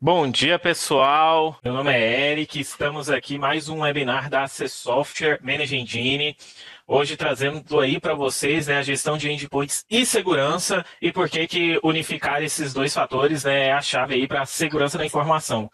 Bom dia, pessoal. Meu nome é Eric. Estamos aqui mais um webinar da AC Software Managed Engine. Hoje trazendo aí para vocês, né, a gestão de endpoints e segurança e por que que unificar esses dois fatores, né, é a chave aí para a segurança da informação.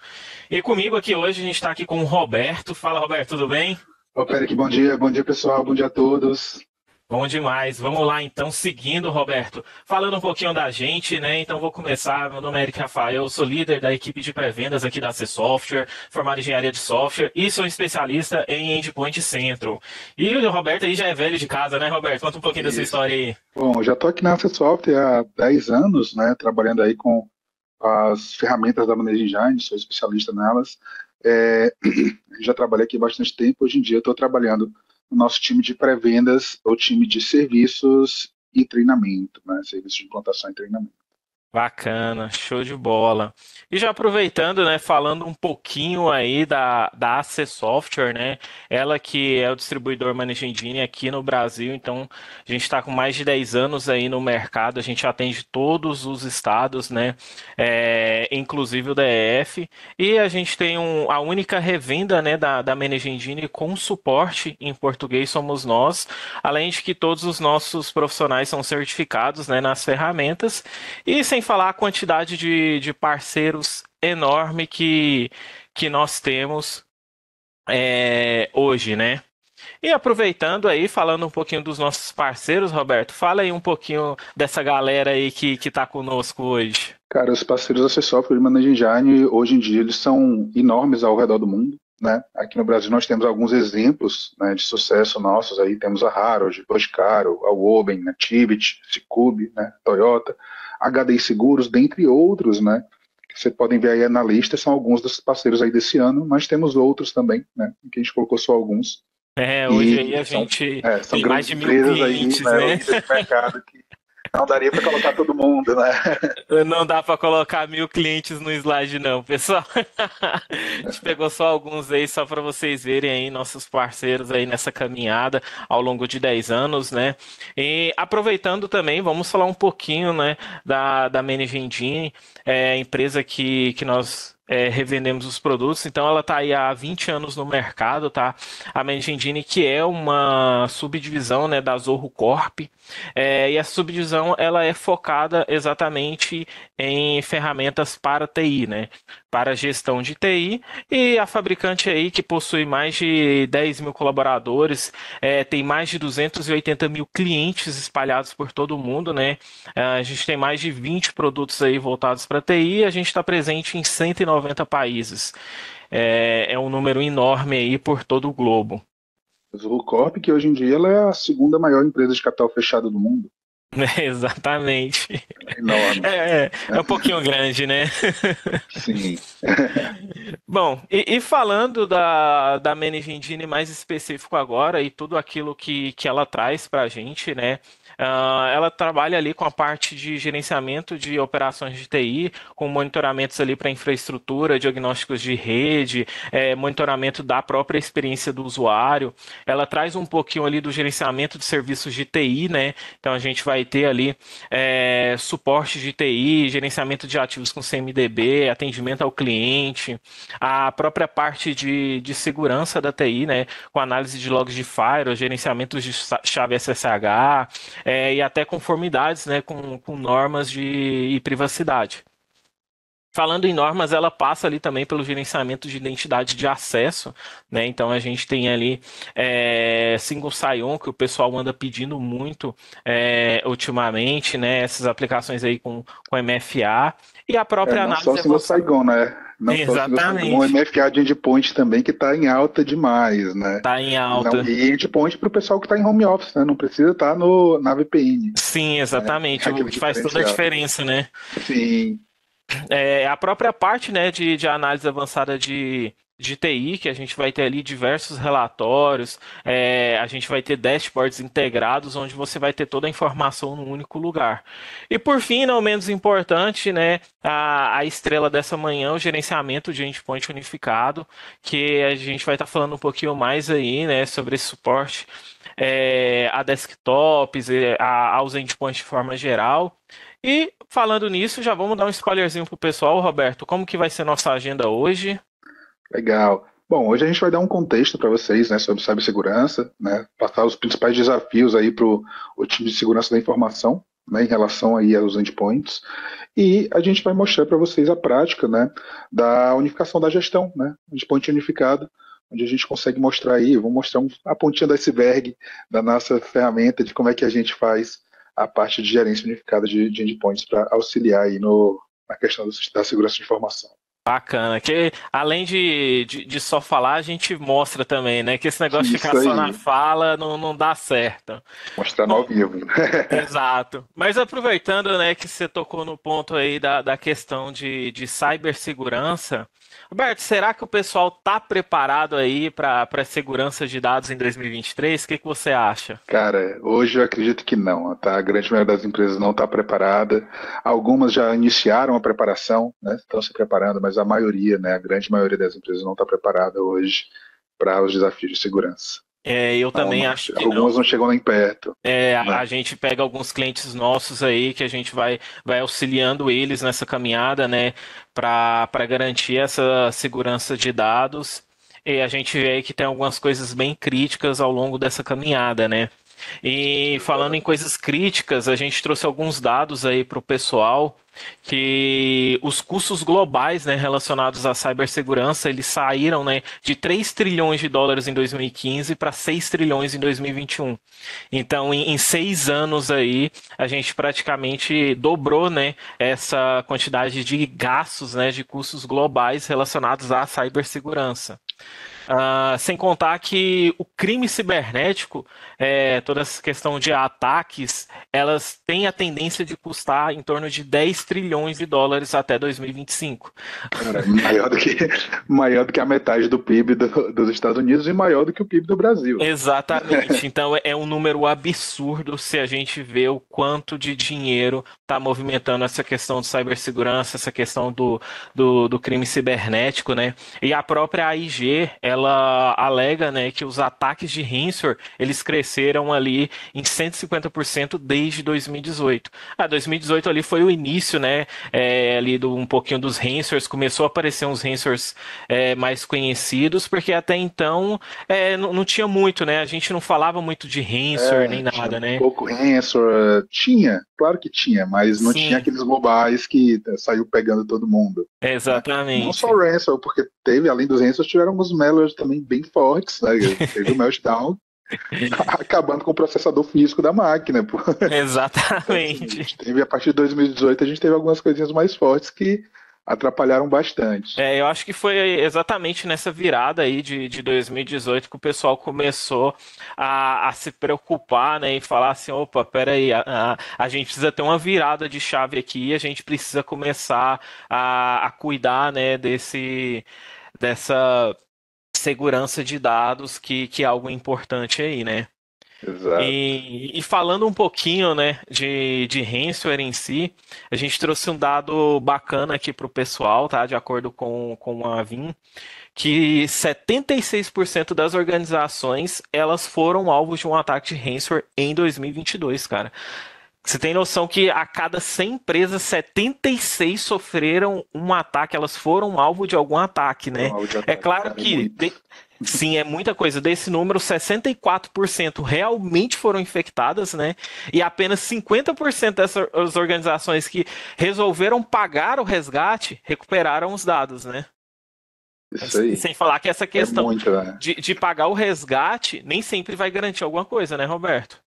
E comigo aqui hoje a gente está aqui com o Roberto. Fala, Roberto, tudo bem? Ô, Eric, bom dia pessoal, bom dia a todos. Bom demais. Vamos lá, então, seguindo, Roberto. Falando um pouquinho da gente, né? Então, vou começar. Meu nome é Eric Rafael, eu sou líder da equipe de pré-vendas aqui da C Software, formado em engenharia de software e sou especialista em Endpoint Central. E o Roberto aí já é velho de casa, né, Roberto? Conta um pouquinho dessa Isso. história aí. Bom, já estou aqui na AC Software há 10 anos, né, trabalhando aí com as ferramentas da Managed Engine, sou especialista nelas. Já trabalhei aqui bastante tempo, hoje em dia estou trabalhando no nosso time de pré-vendas, ou time de serviços e treinamento, né, serviços de implantação e treinamento. Bacana, show de bola. E já aproveitando, né, falando um pouquinho aí da AC Software, né, ela que é o distribuidor Managed Engine aqui no Brasil, então a gente está com mais de 10 anos aí no mercado, a gente atende todos os estados, né, inclusive o DF, e a gente tem a única revenda, né, da Managed Engine com suporte em português somos nós, além de que todos os nossos profissionais são certificados, né, nas ferramentas, e sem falar a quantidade de parceiros enorme que nós temos hoje, né? E aproveitando aí, falando um pouquinho dos nossos parceiros, Roberto, fala aí um pouquinho dessa galera aí que está conosco hoje. Cara, os parceiros da AC Software e Managed Engine, hoje em dia, eles são enormes ao redor do mundo, né? Aqui no Brasil nós temos alguns exemplos, né, de sucesso nossos, aí temos a Harold, Boticário, a Woben, né, Tibit, Cicobi, né, Toyota, HDI Seguros, dentre outros, né? Que vocês podem ver aí na lista, são alguns dos parceiros aí desse ano, mas temos outros também, né? Que a gente colocou só alguns. Hoje aí E a gente são tem mais grandes de 1.000 empresas aí, clientes, né? O né? líder de mercado que não daria para colocar todo mundo, né? Não dá para colocar 1.000 clientes no slide, não, pessoal. A gente pegou só alguns aí, só para vocês verem aí nossos parceiros aí nessa caminhada ao longo de 10 anos, né? E aproveitando também, vamos falar um pouquinho, né, da Managed Engine, empresa que nós revendemos os produtos, então ela está aí há 20 anos no mercado, tá? A Managed Engine, que é uma subdivisão, né, da Zorro Corp, e essa subdivisão ela é focada exatamente em ferramentas para TI, né? Para gestão de TI. E a fabricante aí, que possui mais de 10 mil colaboradores, tem mais de 280 mil clientes espalhados por todo o mundo, né? A gente tem mais de 20 produtos aí voltados para TI e a gente está presente em 190 países. É um número enorme aí por todo o globo. A Zulu Corp, que hoje em dia ela é a segunda maior empresa de capital fechado do mundo. Exatamente. É enorme, É né? um pouquinho grande, né? Sim. Bom, e falando da Managed Engine mais específico agora e tudo aquilo que ela traz para a gente, né? Ela trabalha ali com a parte de gerenciamento de operações de TI, com monitoramentos ali para infraestrutura, diagnósticos de rede, monitoramento da própria experiência do usuário. Ela traz um pouquinho ali do gerenciamento de serviços de TI, né? Então a gente vai ter ali suporte de TI, gerenciamento de ativos com CMDB, atendimento ao cliente, a própria parte de segurança da TI, né, com análise de logs de firewall, gerenciamento de chave SSH, e até conformidades, né, com normas e privacidade. Falando em normas, ela passa ali também pelo gerenciamento de identidade de acesso, né? Então a gente tem ali Single Sign-On, que o pessoal anda pedindo muito ultimamente, né? Essas aplicações aí com MFA e a própria Não só o análise single avançada. Saigon, né? Não só o single Saigon, o Exatamente. MFA de endpoint também, que está em alta demais, né? Tá em Não, alta. e endpoint para o pessoal que está em home office, né? Não precisa estar no, na VPN, Sim, né? Tem exatamente. O aquele que faz toda a diferencial. diferença, né? Sim, A própria parte, né, de análise avançada de TI, que a gente vai ter ali diversos relatórios, a gente vai ter dashboards integrados, onde você vai ter toda a informação num único lugar. E por fim, não menos importante, né, a estrela dessa manhã, o gerenciamento de endpoint unificado, que a gente vai estar falando um pouquinho mais aí, né, sobre esse suporte a desktops, aos endpoints de forma geral. E falando nisso, já vamos dar um spoilerzinho pro pessoal, Roberto. Como que vai ser nossa agenda hoje? Legal. Bom, hoje a gente vai dar um contexto para vocês, né, sobre cibersegurança, né, passar os principais desafios aí para o time de segurança da informação, né, em relação aí aos endpoints, e a gente vai mostrar para vocês a prática, né, da unificação da gestão, né, endpoint unificado, onde a gente consegue mostrar aí, vou mostrar a pontinha do iceberg da nossa ferramenta de como é que a gente faz a parte de gerência unificada de endpoints para auxiliar aí na questão da segurança de informação. Bacana, que além de só falar, a gente mostra também, né? Que esse negócio de ficar Isso só na aí, fala não dá certo. mostrando ao Bom, vivo. exato. Mas aproveitando, né, que você tocou no ponto aí da questão de cibersegurança, Roberto, será que o pessoal tá preparado aí para segurança de dados em 2023? O que que você acha? Cara, hoje eu acredito que não, tá? A grande maioria das empresas não está preparada. Algumas já iniciaram a preparação, né? Estão se preparando, mas a maioria, né? A grande maioria das empresas não está preparada hoje para os desafios de segurança. É, eu Então, também acho que não. algumas não chegam nem perto, É, né? a gente pega alguns clientes nossos aí que a gente vai auxiliando eles nessa caminhada, né, para garantir essa segurança de dados. E a gente vê aí que tem algumas coisas bem críticas ao longo dessa caminhada, né? E falando em coisas críticas, a gente trouxe alguns dados aí para o pessoal que os custos globais, né, relacionados à cibersegurança, eles saíram, né, de 3 trilhões de dólares em 2015 para 6 trilhões em 2021. Então, em 6 anos aí, a gente praticamente dobrou, né, essa quantidade de gastos, né, de custos globais relacionados à cibersegurança. Sem contar que o crime cibernético, toda essa questão de ataques, elas têm a tendência de custar em torno de 10 trilhões de dólares até 2025. Cara, maior do que a metade do PIB dos Estados Unidos e maior do que o PIB do Brasil. Exatamente. Então é um número absurdo se a gente vê o quanto de dinheiro está movimentando essa questão de cibersegurança, essa questão do crime cibernético, né? E a própria AIG, ela alega, né, que os ataques de ransomware, eles cresceram ali em 150% desde 2018. 2018 ali foi o início, né, ali um pouquinho dos ransomwares, começou a aparecer uns ransomwares mais conhecidos, porque até então não tinha muito, né? A gente não falava muito de ransomware nem Tinha nada, né? pouco ransomware, tinha, claro que tinha, mas não tinha Sim, aqueles globais que saiu pegando todo mundo, né? Não só o exatamente. ransomware, porque teve, além dos ransomware, tiveram alguns malwares também bem fortes, né? Teve o Meltdown, acabando com o processador físico da máquina, pô. Então, assim, a Exatamente. gente teve, a partir de 2018, a gente teve algumas coisinhas mais fortes que atrapalharam bastante. Eu acho que foi exatamente nessa virada aí de 2018 que o pessoal começou a se preocupar, né, e falar assim, opa, peraí, a gente precisa ter uma virada de chave aqui, a gente precisa começar a cuidar, né, dessa segurança de dados que é algo importante aí, né? Exato. E falando um pouquinho, né, de ransomware em si, a gente trouxe um dado bacana aqui para o pessoal, tá? De acordo com a Vim, que 76% das organizações elas foram alvos de um ataque de ransomware em 2022, cara. Você tem noção que a cada 100 empresas, 76 sofreram um ataque, elas foram alvo de algum ataque, Foram né? alvo de É ataque, claro cara, é muito. sim, é muita coisa. Desse número, 64% realmente foram infectadas, né? E apenas 50% dessas organizações que resolveram pagar o resgate recuperaram os dados, né? Isso aí. Sem falar que essa É questão muito, né? de pagar o resgate nem sempre vai garantir alguma coisa, né, Roberto?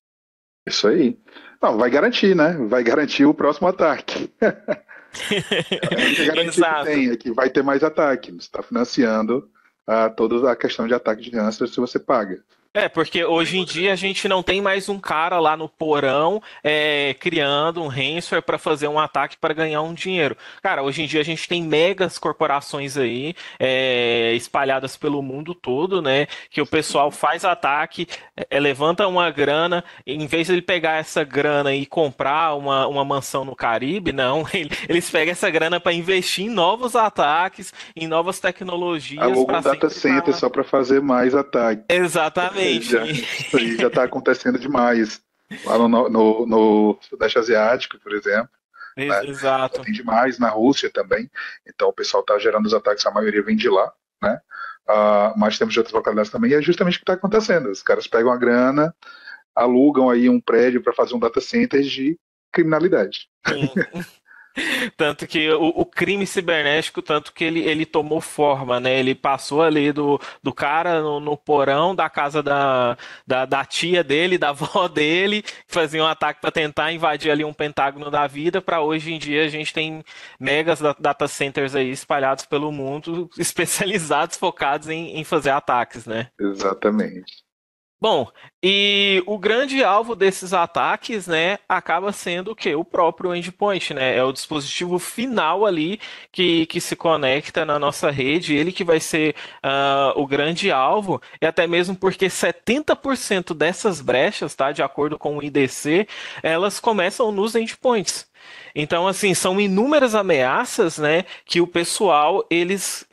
Isso aí. Não, vai garantir, né? Vai garantir o próximo ataque. É a única garantia que Exato. tem, é que vai ter mais ataque. Você está financiando toda a questão de ataque de ransomware se você paga. Porque hoje em dia a gente não tem mais um cara lá no porão criando um ransomware para fazer um ataque para ganhar um dinheiro. Cara, hoje em dia a gente tem megas corporações aí espalhadas pelo mundo todo, né? Que o pessoal faz ataque, levanta uma grana, em vez de ele pegar essa grana e comprar uma mansão no Caribe, não, eles pegam essa grana para investir em novos ataques, em novas tecnologias Aluga para um data sempre center estar. só para fazer mais ataque. Exatamente. Isso aí já está acontecendo demais. Lá no Sudeste Asiático, por exemplo. né? Já Exato. tem demais na Rússia também, então o pessoal está gerando os ataques, a maioria vem de lá, né? Mas temos de outras localidades também, e é justamente o que está acontecendo. Os caras pegam a grana, alugam aí um prédio para fazer um data center de criminalidade. Sim. Tanto que o crime cibernético, tanto que ele tomou forma, né? Ele passou ali do cara no porão da casa da tia dele, da avó dele, que fazia um ataque para tentar invadir ali um pentágono da vida, para hoje em dia a gente tem megas data centers aí espalhados pelo mundo, especializados, focados em fazer ataques, né? Exatamente. Bom, e o grande alvo desses ataques, né, acaba sendo o quê? O próprio endpoint, né? É o dispositivo final ali que se conecta na nossa rede, ele que vai ser o grande alvo, e até mesmo porque 70% dessas brechas, tá, de acordo com o IDC, elas começam nos endpoints. Então, assim, são inúmeras ameaças, né, que o pessoal eles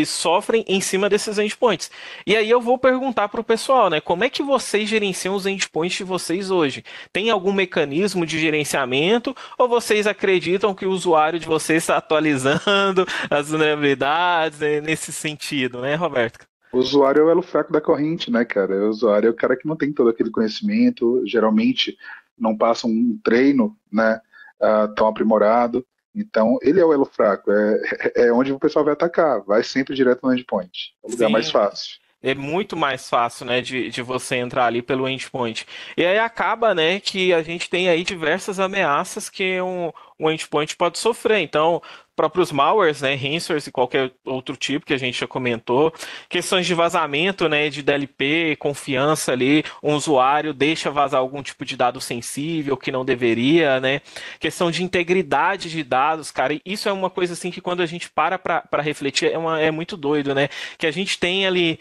sofrem em cima desses endpoints. E aí eu vou perguntar para o pessoal, né, como é que vocês gerenciam os endpoints de vocês hoje? Tem algum mecanismo de gerenciamento ou vocês acreditam que o usuário de vocês está atualizando as vulnerabilidades, né, nesse sentido, né, Roberto? O usuário é o elo fraco da corrente, né, cara? O usuário é o cara que não tem todo aquele conhecimento, geralmente não passa um treino, né, tão aprimorado. Então, ele é o elo fraco, é onde o pessoal vai atacar, vai sempre direto no endpoint, é o lugar mais Sim, fácil. é muito mais fácil, né, de você entrar ali pelo endpoint. E aí acaba, né, que a gente tem aí diversas ameaças que um endpoint pode sofrer. Então, próprios malwares, né, ransomwares e qualquer outro tipo que a gente já comentou, questões de vazamento, né, de DLP, confiança ali, um usuário deixa vazar algum tipo de dado sensível que não deveria, né, questão de integridade de dados, cara, e isso é uma coisa assim que quando a gente para refletir é muito doido, né, que a gente tem ali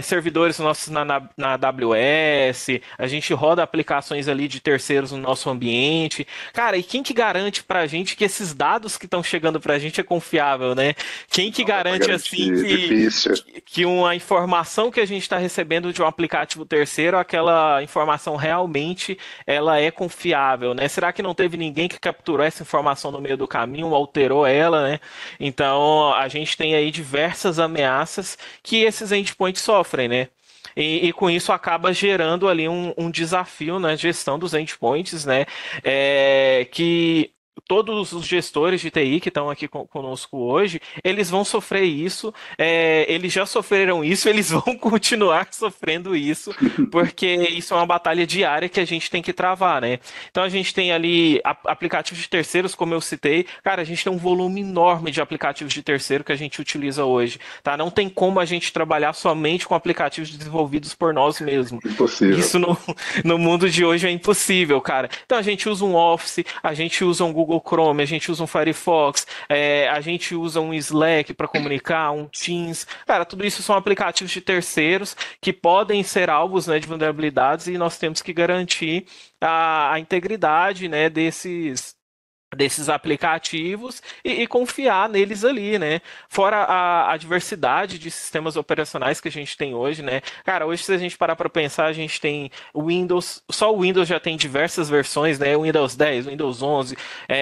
servidores nossos na AWS, a gente roda aplicações ali de terceiros no nosso ambiente. Cara, e quem que garante pra gente que esses dados que estão chegando pra gente é confiável, né? Quem que Não dá para garante assim garantir, difícil. que uma informação que a gente está recebendo de um aplicativo terceiro, aquela informação realmente ela é confiável, né? Será que não teve ninguém que capturou essa informação no meio do caminho, alterou ela, né? Então a gente tem aí diversas ameaças que esses endpoints sofrem, né? E com isso acaba gerando ali um desafio na gestão dos endpoints, né? Que todos os gestores de TI que estão aqui conosco hoje, eles vão sofrer isso, eles já sofreram isso, eles vão continuar sofrendo isso, porque isso é uma batalha diária que a gente tem que travar, né? Então a gente tem ali aplicativos de terceiros, como eu citei, cara, a gente tem um volume enorme de aplicativos de terceiro que a gente utiliza hoje, tá? Não tem como a gente trabalhar somente com aplicativos desenvolvidos por nós mesmos. Impossível. Isso no mundo de hoje é impossível, cara. Então a gente usa um Office, a gente usa um Google Chrome, a gente usa um Firefox, a gente usa um Slack para comunicar, um Teams. Cara, tudo isso são aplicativos de terceiros que podem ser alvos, né, de vulnerabilidades e nós temos que garantir a integridade, né, desses aplicativos e confiar neles ali, né? Fora a diversidade de sistemas operacionais que a gente tem hoje, né? Cara, hoje se a gente parar para pensar, a gente tem o Windows, só o Windows já tem diversas versões, né? O Windows 10, o Windows 11,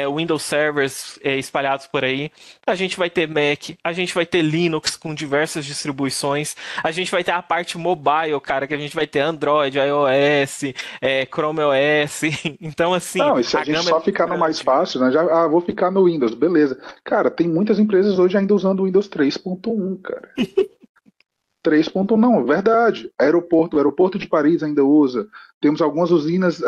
o Windows Servers espalhados por aí. A gente vai ter Mac, a gente vai ter Linux com diversas distribuições, a gente vai ter a parte mobile, cara, que a gente vai ter Android, iOS, Chrome OS. Então, assim, Não, e se a a gente gama é só muito ficar no mais grande. fácil, né? Já, vou ficar no Windows, beleza. Cara, tem muitas empresas hoje ainda usando o Windows 3.1, cara. 3.1 não, verdade. O aeroporto de Paris ainda usa. Temos algumas usinas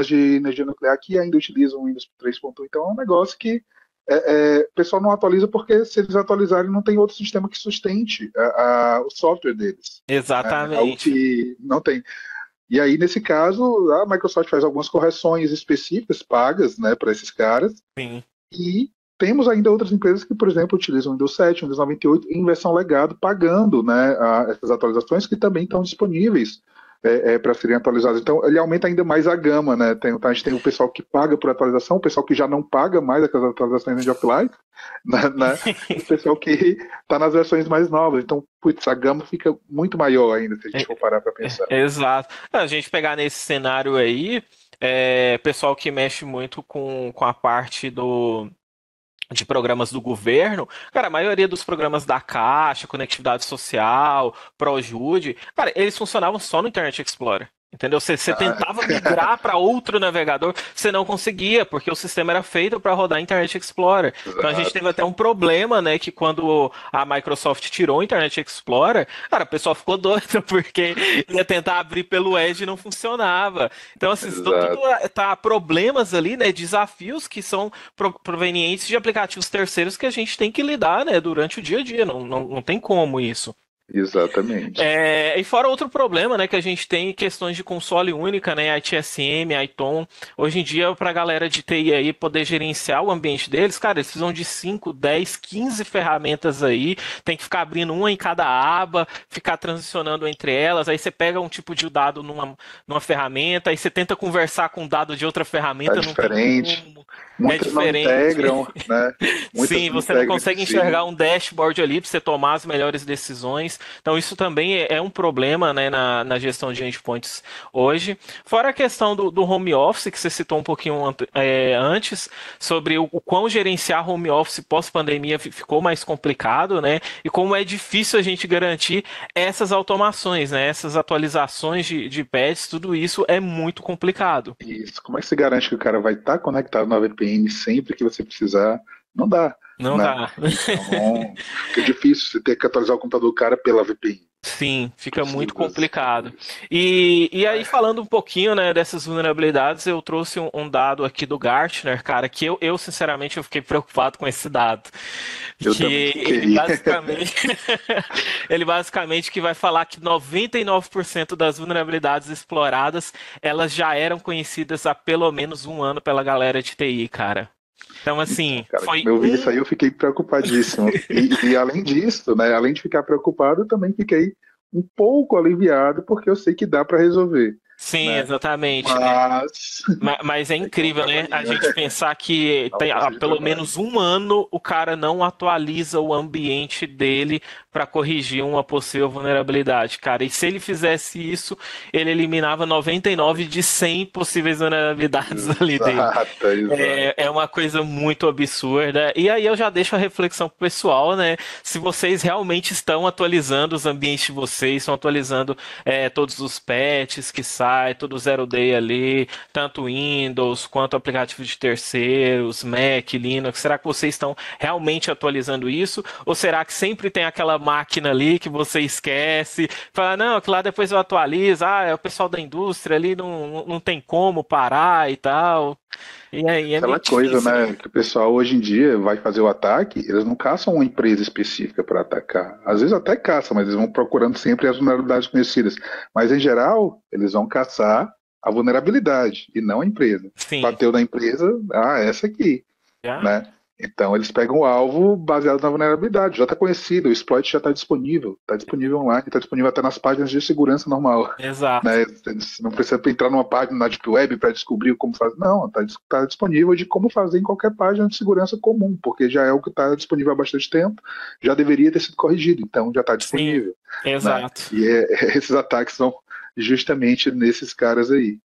de energia nuclear que ainda utilizam o Windows 3.1. Então é um negócio que o pessoal não atualiza porque se eles atualizarem não tem outro sistema que sustente o software deles. Né? Algo Exatamente. que não tem. E aí, nesse caso, a Microsoft faz algumas correções específicas, pagas, né, para esses caras, Sim. e temos ainda outras empresas que, por exemplo, utilizam o Windows 7, Windows 98 em versão legado, pagando, né, essas atualizações que também estão disponíveis para serem atualizadas. Então, ele aumenta ainda mais a gama, né? A gente tem o pessoal que paga por atualização, o pessoal que já não paga mais aquelas atualizações end of life, né, e o pessoal que está nas versões mais novas. Então, putz, a gama fica muito maior ainda, se a gente for parar para pensar. Exato. A gente pegar nesse cenário aí, pessoal que mexe muito com a parte de programas do governo, cara, a maioria dos programas da Caixa, Conectividade Social, ProJude, cara, eles funcionavam só no Internet Explorer. Entendeu? Você Ah, tentava migrar para outro navegador, você não conseguia, porque o sistema era feito para rodar Internet Explorer. Então a gente teve exato, até um problema, né? Que quando a Microsoft tirou o Internet Explorer, cara, o pessoal ficou doido, porque ia tentar abrir pelo Edge e não funcionava. Então, assim, tudo exato, tá problemas ali, né? Desafios que são provenientes de aplicativos terceiros que a gente tem que lidar, né, durante o dia a dia. Não tem como isso. exatamente. E fora outro problema, né, que a gente tem questões de console única, né, ITSM, ITOM. Hoje em dia, para a galera de TI aí poder gerenciar o ambiente deles, cara, eles precisam de 5, 10, 15 ferramentas aí. Tem que ficar abrindo uma em cada aba, ficar transicionando entre elas. Aí você pega um tipo de dado numa ferramenta, aí você tenta conversar com um dado de outra Tá ferramenta, não tem diferente. como. É Muitas não diferente. integram, né? Muitas Sim, não você não integram entre consegue si. enxergar um dashboard ali para você tomar as melhores decisões. Então, isso também é um problema, né, na gestão de endpoints hoje. Fora a questão do home office, que você citou um pouquinho antes, sobre o quão gerenciar home office pós-pandemia ficou mais complicado, né? E como é difícil a gente garantir essas automações, né? Essas atualizações de patches, tudo isso é muito complicado. Isso. Como é que você garante que o cara vai estar conectado na VPN sempre que você precisar? Não dá, Não né? dá. Então, fica difícil você ter que atualizar o computador do cara pela VPN. Sim, fica muito Precisa fazer complicado. isso. E aí, falando um pouquinho, né, dessas vulnerabilidades, eu trouxe um dado aqui do Gartner, cara, que eu sinceramente eu fiquei preocupado com esse dado. Eu também Que ele fiquei. basicamente, ele basicamente que vai falar que 99% das vulnerabilidades exploradas, elas já eram conhecidas há pelo menos um ano pela galera de TI, cara. Então, Então, assim, cara, foi quando eu vi isso um. aí, eu fiquei preocupadíssimo. E além disso, né, além de ficar preocupado, eu também fiquei um pouco aliviado, porque eu sei que dá para resolver, Sim, né? exatamente. Mas Mas é tem que dar um incrível, né? A trabalhinho, gente pensar que dá um tem, há pouco de pelo trabalho. menos um ano o cara não atualiza o ambiente dele para corrigir uma possível vulnerabilidade, cara. E se ele fizesse isso, ele eliminava 99 de 100 possíveis vulnerabilidades ali dele. Exato, exato. É uma coisa muito absurda. E aí eu já deixo a reflexão pro pessoal, né? Se vocês realmente estão atualizando os ambientes de vocês, estão atualizando todos os patches que saem, todo o zero day ali, tanto Windows quanto aplicativos de terceiros, Mac, Linux. Será que vocês estão realmente atualizando isso? Ou será que sempre tem aquela máquina ali que você esquece? Fala, não, que lá depois eu atualizo. Ah, é o pessoal da indústria ali, não tem como parar e tal. E aí é meio Aquela coisa, difícil, né, né? que o pessoal hoje em dia vai fazer o ataque, eles não caçam uma empresa específica para atacar. Às vezes até caçam, mas eles vão procurando sempre as vulnerabilidades conhecidas. Mas em geral, eles vão caçar a vulnerabilidade e não a empresa. Sim, Bateu na empresa, ah, essa aqui, já? né? Então eles pegam o alvo baseado na vulnerabilidade, já está conhecido, o exploit já está disponível online, está disponível até nas páginas de segurança normal, Exato. né? Você não precisa entrar numa página na Deep Web para descobrir como fazer, não, está disponível de como fazer em qualquer página de segurança comum, porque já é o que está disponível há bastante tempo, já deveria ter sido corrigido, então já está Sim, disponível, né? exato. E esses ataques são justamente nesses caras aí.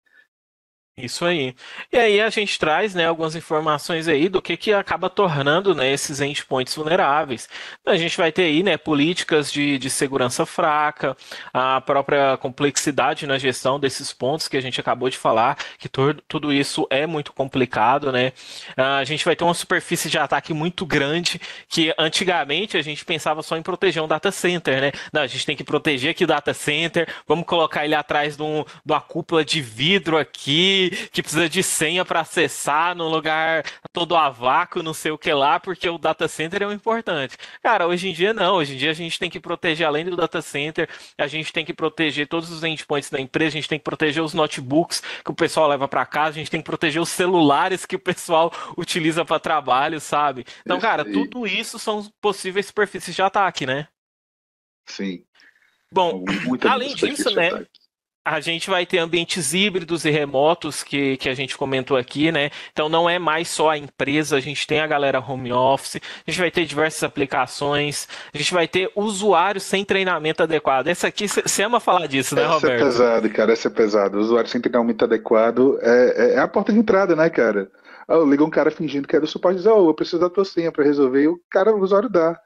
Isso aí. E aí a gente traz, né, algumas informações aí do que acaba tornando, né, esses endpoints vulneráveis. Então, a gente vai ter aí, né, políticas de segurança fraca, a própria complexidade na gestão desses pontos que a gente acabou de falar, que tudo isso é muito complicado, né? A gente vai ter uma superfície de ataque muito grande, que antigamente a gente pensava só em proteger um data center, né? Não, a gente tem que proteger aqui o data center, vamos colocar ele atrás de uma cúpula de vidro aqui, que precisa de senha para acessar num lugar todo a vácuo, não sei o que lá, porque o data center é o importante. Cara, hoje em dia não, hoje em dia a gente tem que proteger além do data center, a gente tem que proteger todos os endpoints da empresa, a gente tem que proteger os notebooks que o pessoal leva para casa, a gente tem que proteger os celulares que o pessoal utiliza para trabalho, sabe? Então, Isso cara, aí, tudo isso são possíveis superfícies de ataque, né? sim, Bom, muita além disso, superfície de né? ataque. A gente vai ter ambientes híbridos e remotos que a gente comentou aqui, né? Então não é mais só a empresa, a gente tem a galera home office, a gente vai ter diversas aplicações, a gente vai ter usuários sem treinamento adequado. Essa aqui, você ama falar disso, né, Essa é Roberto? pesado, cara, essa é pesado. O usuário sem treinamento adequado é a porta de entrada, né, cara? Liga um cara fingindo que é do suporte e diz, eu preciso da tua senha para resolver, e o cara, o usuário dá.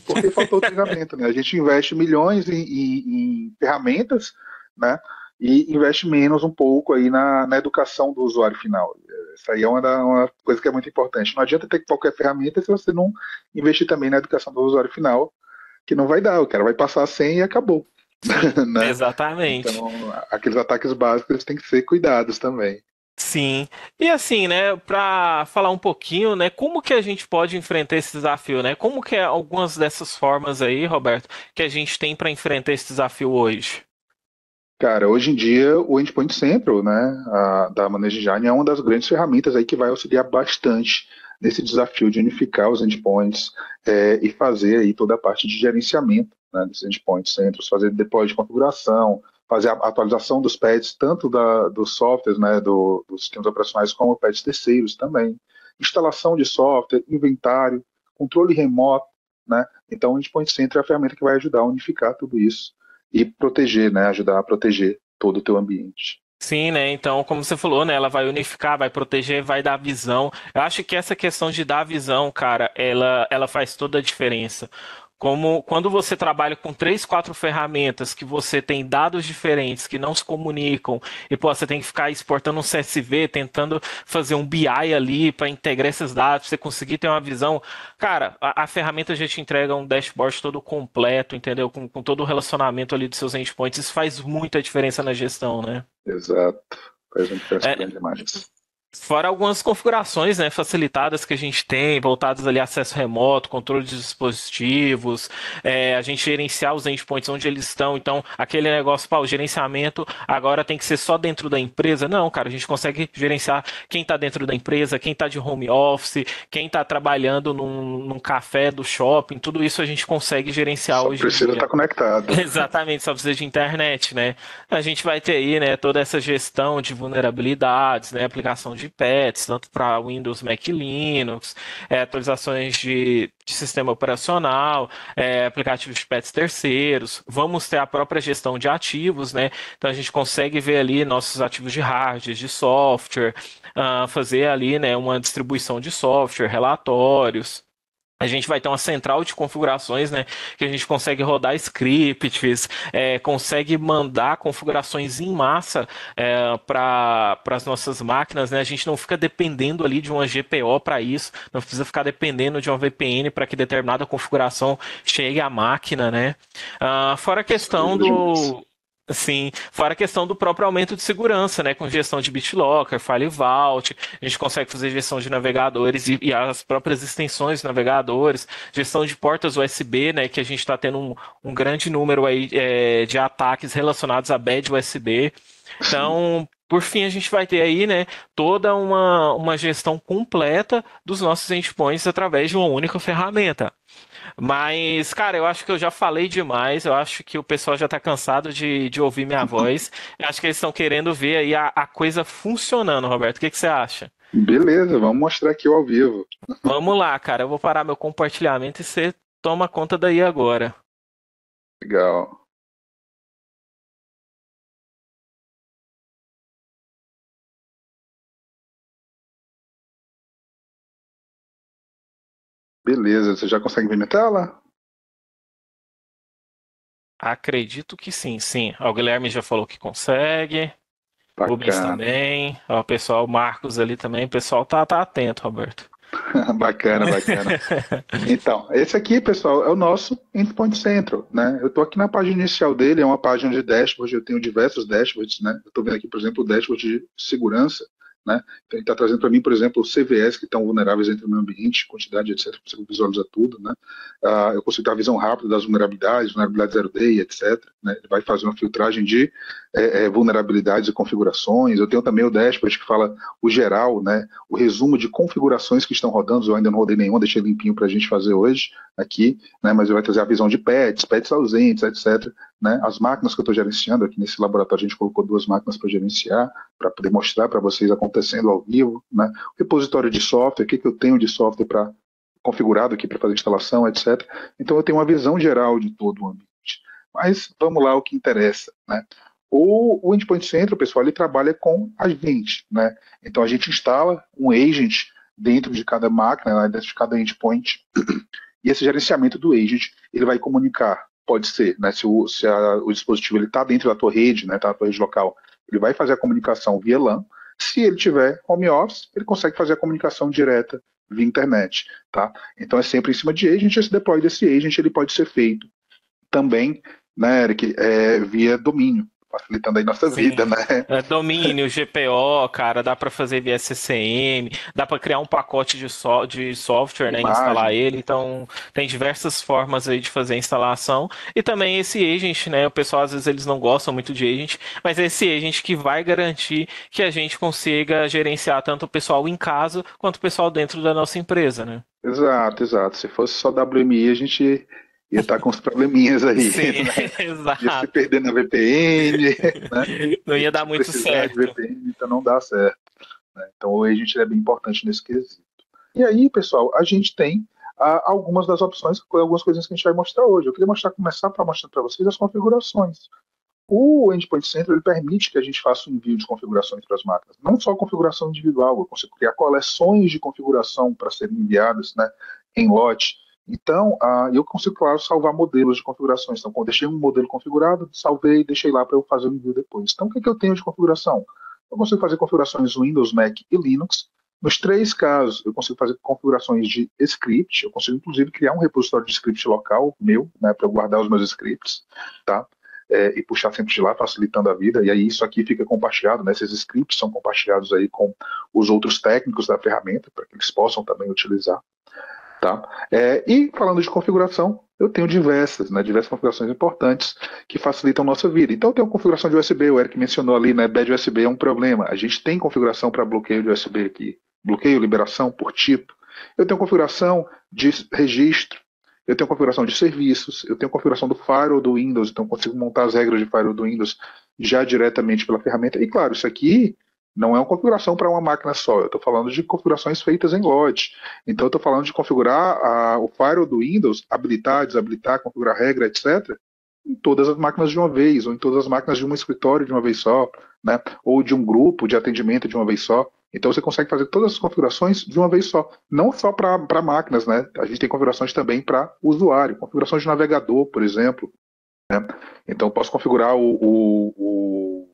Porque faltou treinamento, né? A gente investe milhões em ferramentas, né? E investe menos um pouco aí na educação do usuário final. Isso aí é uma coisa que é muito importante. Não adianta ter qualquer ferramenta se você não investir também na educação do usuário final, que não vai dar, o cara vai passar a senha e acabou, Sim, né? exatamente. Então, aqueles ataques básicos eles têm que ser cuidados também. Sim. E assim, né, para falar um pouquinho, né, como que a gente pode enfrentar esse desafio, né? Como que é algumas dessas formas aí, Roberto, que a gente tem para enfrentar esse desafio hoje? Cara, hoje em dia o Endpoint Central, né, da Managed Engine é uma das grandes ferramentas aí que vai auxiliar bastante nesse desafio de unificar os endpoints e fazer aí toda a parte de gerenciamento, né, desses Endpoint Centros, fazer deploy de configuração, fazer a atualização dos patches, tanto dos softwares, né, dos sistemas operacionais, como patches terceiros também, instalação de software, inventário, controle remoto, né, então o Endpoint Center é a ferramenta que vai ajudar a unificar tudo isso e proteger, né? Ajudar a proteger todo o teu ambiente. Sim, né? Então, como você falou, né? Ela vai unificar, vai proteger, vai dar visão. Eu acho que essa questão de dar visão, cara, ela faz toda a diferença. Como quando você trabalha com três, quatro ferramentas que você tem dados diferentes que não se comunicam e pô, você tem que ficar exportando um CSV, tentando fazer um BI ali para integrar esses dados, pra você conseguir ter uma visão. Cara, a ferramenta já te entrega um dashboard todo completo, entendeu? Com todo o relacionamento ali dos seus endpoints. Isso faz muita diferença na gestão, né? Exato. Faz uma diferença É, grande demais. fora algumas configurações, né, facilitadas que a gente tem, voltadas ali a acesso remoto, controle de dispositivos, a gente gerenciar os endpoints onde eles estão. Então, aquele negócio, pá, o gerenciamento agora tem que ser só dentro da empresa. Não, cara, a gente consegue gerenciar quem está dentro da empresa, quem está de home office, quem está trabalhando num café do shopping, tudo isso a gente consegue gerenciar Só hoje em precisa dia. estar conectado. Exatamente, só precisa de internet, né? A gente vai ter aí, né, toda essa gestão de vulnerabilidades, né, aplicação de patches, tanto para Windows, Mac e Linux, atualizações de sistema operacional, aplicativos de patches terceiros. Vamos ter a própria gestão de ativos, né? Então a gente consegue ver ali nossos ativos de hardware, de software, fazer ali, né, uma distribuição de software, relatórios. A gente vai ter uma central de configurações, né? Que a gente consegue rodar scripts, consegue mandar configurações em massa para as nossas máquinas, né? A gente não fica dependendo ali de uma GPO para isso, não precisa ficar dependendo de uma VPN para que determinada configuração chegue à máquina, né? Fora a Isso questão ajuda demais. do Sim, fora a questão do próprio aumento de segurança, né? Com gestão de BitLocker, FileVault, a gente consegue fazer gestão de navegadores e as próprias extensões de navegadores, gestão de portas USB, né? Que a gente está tendo um grande número aí de ataques relacionados a bad USB. Sim. Então, por fim, a gente vai ter aí, né, toda uma gestão completa dos nossos endpoints através de uma única ferramenta. Mas, cara, eu acho que eu já falei demais. Eu acho que o pessoal já tá cansado de ouvir minha voz. Eu acho que eles estão querendo ver aí a coisa funcionando, Roberto. O que que você acha? Beleza, vamos mostrar aqui ao vivo. Vamos lá, cara. Eu vou parar meu compartilhamento e você toma conta daí agora. Legal. Beleza, você já consegue ver minha tela? Acredito que sim, sim. Ó, o Guilherme já falou que consegue. Rubens Bacana. também. Ó, o pessoal, o Marcos ali também. O pessoal tá atento, Roberto. Bacana, bacana. Então, esse aqui, pessoal, é o nosso Endpoint Central, né? Eu estou aqui na página inicial dele, é uma página de dashboard, eu tenho diversos dashboards, né? Eu estou vendo aqui, por exemplo, o dashboard de segurança, né? Então, ele está trazendo para mim, por exemplo, os CVS que estão vulneráveis dentro do meu ambiente, quantidade, etc. Eu consigo visualizar tudo, né? Eu consigo ter a visão rápida das vulnerabilidades 0 day, etc. Né? Ele vai fazer uma filtragem de vulnerabilidades e configurações. Eu tenho também o dashboard que fala o geral, né, o resumo de configurações que estão rodando. Eu ainda não rodei nenhuma, deixei limpinho para a gente fazer hoje aqui, né, mas ele vai trazer a visão de pets ausentes, etc. Né, as máquinas que eu estou gerenciando aqui nesse laboratório, a gente colocou 2 máquinas para gerenciar, para poder mostrar para vocês acontecendo ao vivo, né, o repositório de software, o que eu tenho de software para configurado aqui para fazer instalação, etc. Então eu tenho uma visão geral de todo o ambiente. Mas vamos lá, o que interessa, né? O Endpoint Center, pessoal, ele trabalha com agente, né? Então a gente instala um agent dentro de cada máquina, né, dentro de cada endpoint, e esse gerenciamento do agent, ele vai comunicar, pode ser, né, se o dispositivo está dentro da tua rede, né, tá na tua rede local, ele vai fazer a comunicação via LAN. Se ele tiver home office, ele consegue fazer a comunicação direta via internet, tá? Então é sempre em cima de agent. Esse deploy desse agent ele pode ser feito também, né, Eric, via domínio, facilitando aí nossa vida, Sim. né? Domínio, GPO, cara, dá para fazer via SCM, dá para criar um pacote de software, né, e instalar Imagem, ele. Então, tem diversas formas aí de fazer a instalação. E também esse agent, né, o pessoal às vezes eles não gostam muito de agent, mas é esse agent que vai garantir que a gente consiga gerenciar tanto o pessoal em casa quanto o pessoal dentro da nossa empresa, né? exato, exato. Se fosse só WMI, a gente ia estar com uns probleminhas aí, Sim, né? Ia se exato. perder na VPN, né? Não A ia dar gente muito precisar de certo. VPN, então não dá certo, né? Então o agent é bem importante nesse quesito. E aí, pessoal, a gente tem algumas das opções, algumas coisinhas que a gente vai mostrar hoje. Eu queria começar para mostrar para vocês as configurações. O Endpoint Center ele permite que a gente faça um envio de configurações para as máquinas, não só configuração individual, eu consigo criar coleções de configuração para serem enviadas, né, em lote. Então, eu consigo, claro, salvar modelos de configurações. Então, quando eu deixei um modelo configurado, salvei e deixei lá para eu fazer o envio depois. Então, o que eu tenho de configuração? Eu consigo fazer configurações Windows, Mac e Linux. Nos 3 casos, eu consigo fazer configurações de script. Eu consigo, inclusive, criar um repositório de script local meu, né, para eu guardar os meus scripts, tá? E puxar sempre de lá, facilitando a vida. E aí isso aqui fica compartilhado, né? Esses scripts são compartilhados aí com os outros técnicos da ferramenta, para que eles possam também utilizar. Tá? E falando de configuração, eu tenho diversas configurações importantes que facilitam a nossa vida. Então, eu tenho configuração de USB, o Eric mencionou ali, né? Bad USB é um problema. A gente tem configuração para bloqueio de USB aqui, bloqueio, liberação por tipo. Eu tenho configuração de registro, eu tenho configuração de serviços, eu tenho configuração do firewall do Windows, então consigo montar as regras de firewall do Windows já diretamente pela ferramenta. E claro, isso aqui não é uma configuração para uma máquina só, eu estou falando de configurações feitas em lote. Então, eu estou falando de configurar o firewall do Windows, habilitar, desabilitar, configurar regra, etc., em todas as máquinas de uma vez, ou em todas as máquinas de um escritório de uma vez só, né? Ou de um grupo de atendimento de uma vez só. Então, você consegue fazer todas as configurações de uma vez só, não só para máquinas, né? A gente tem configurações também para usuário, configurações de navegador, por exemplo. Né? Então, eu posso configurar o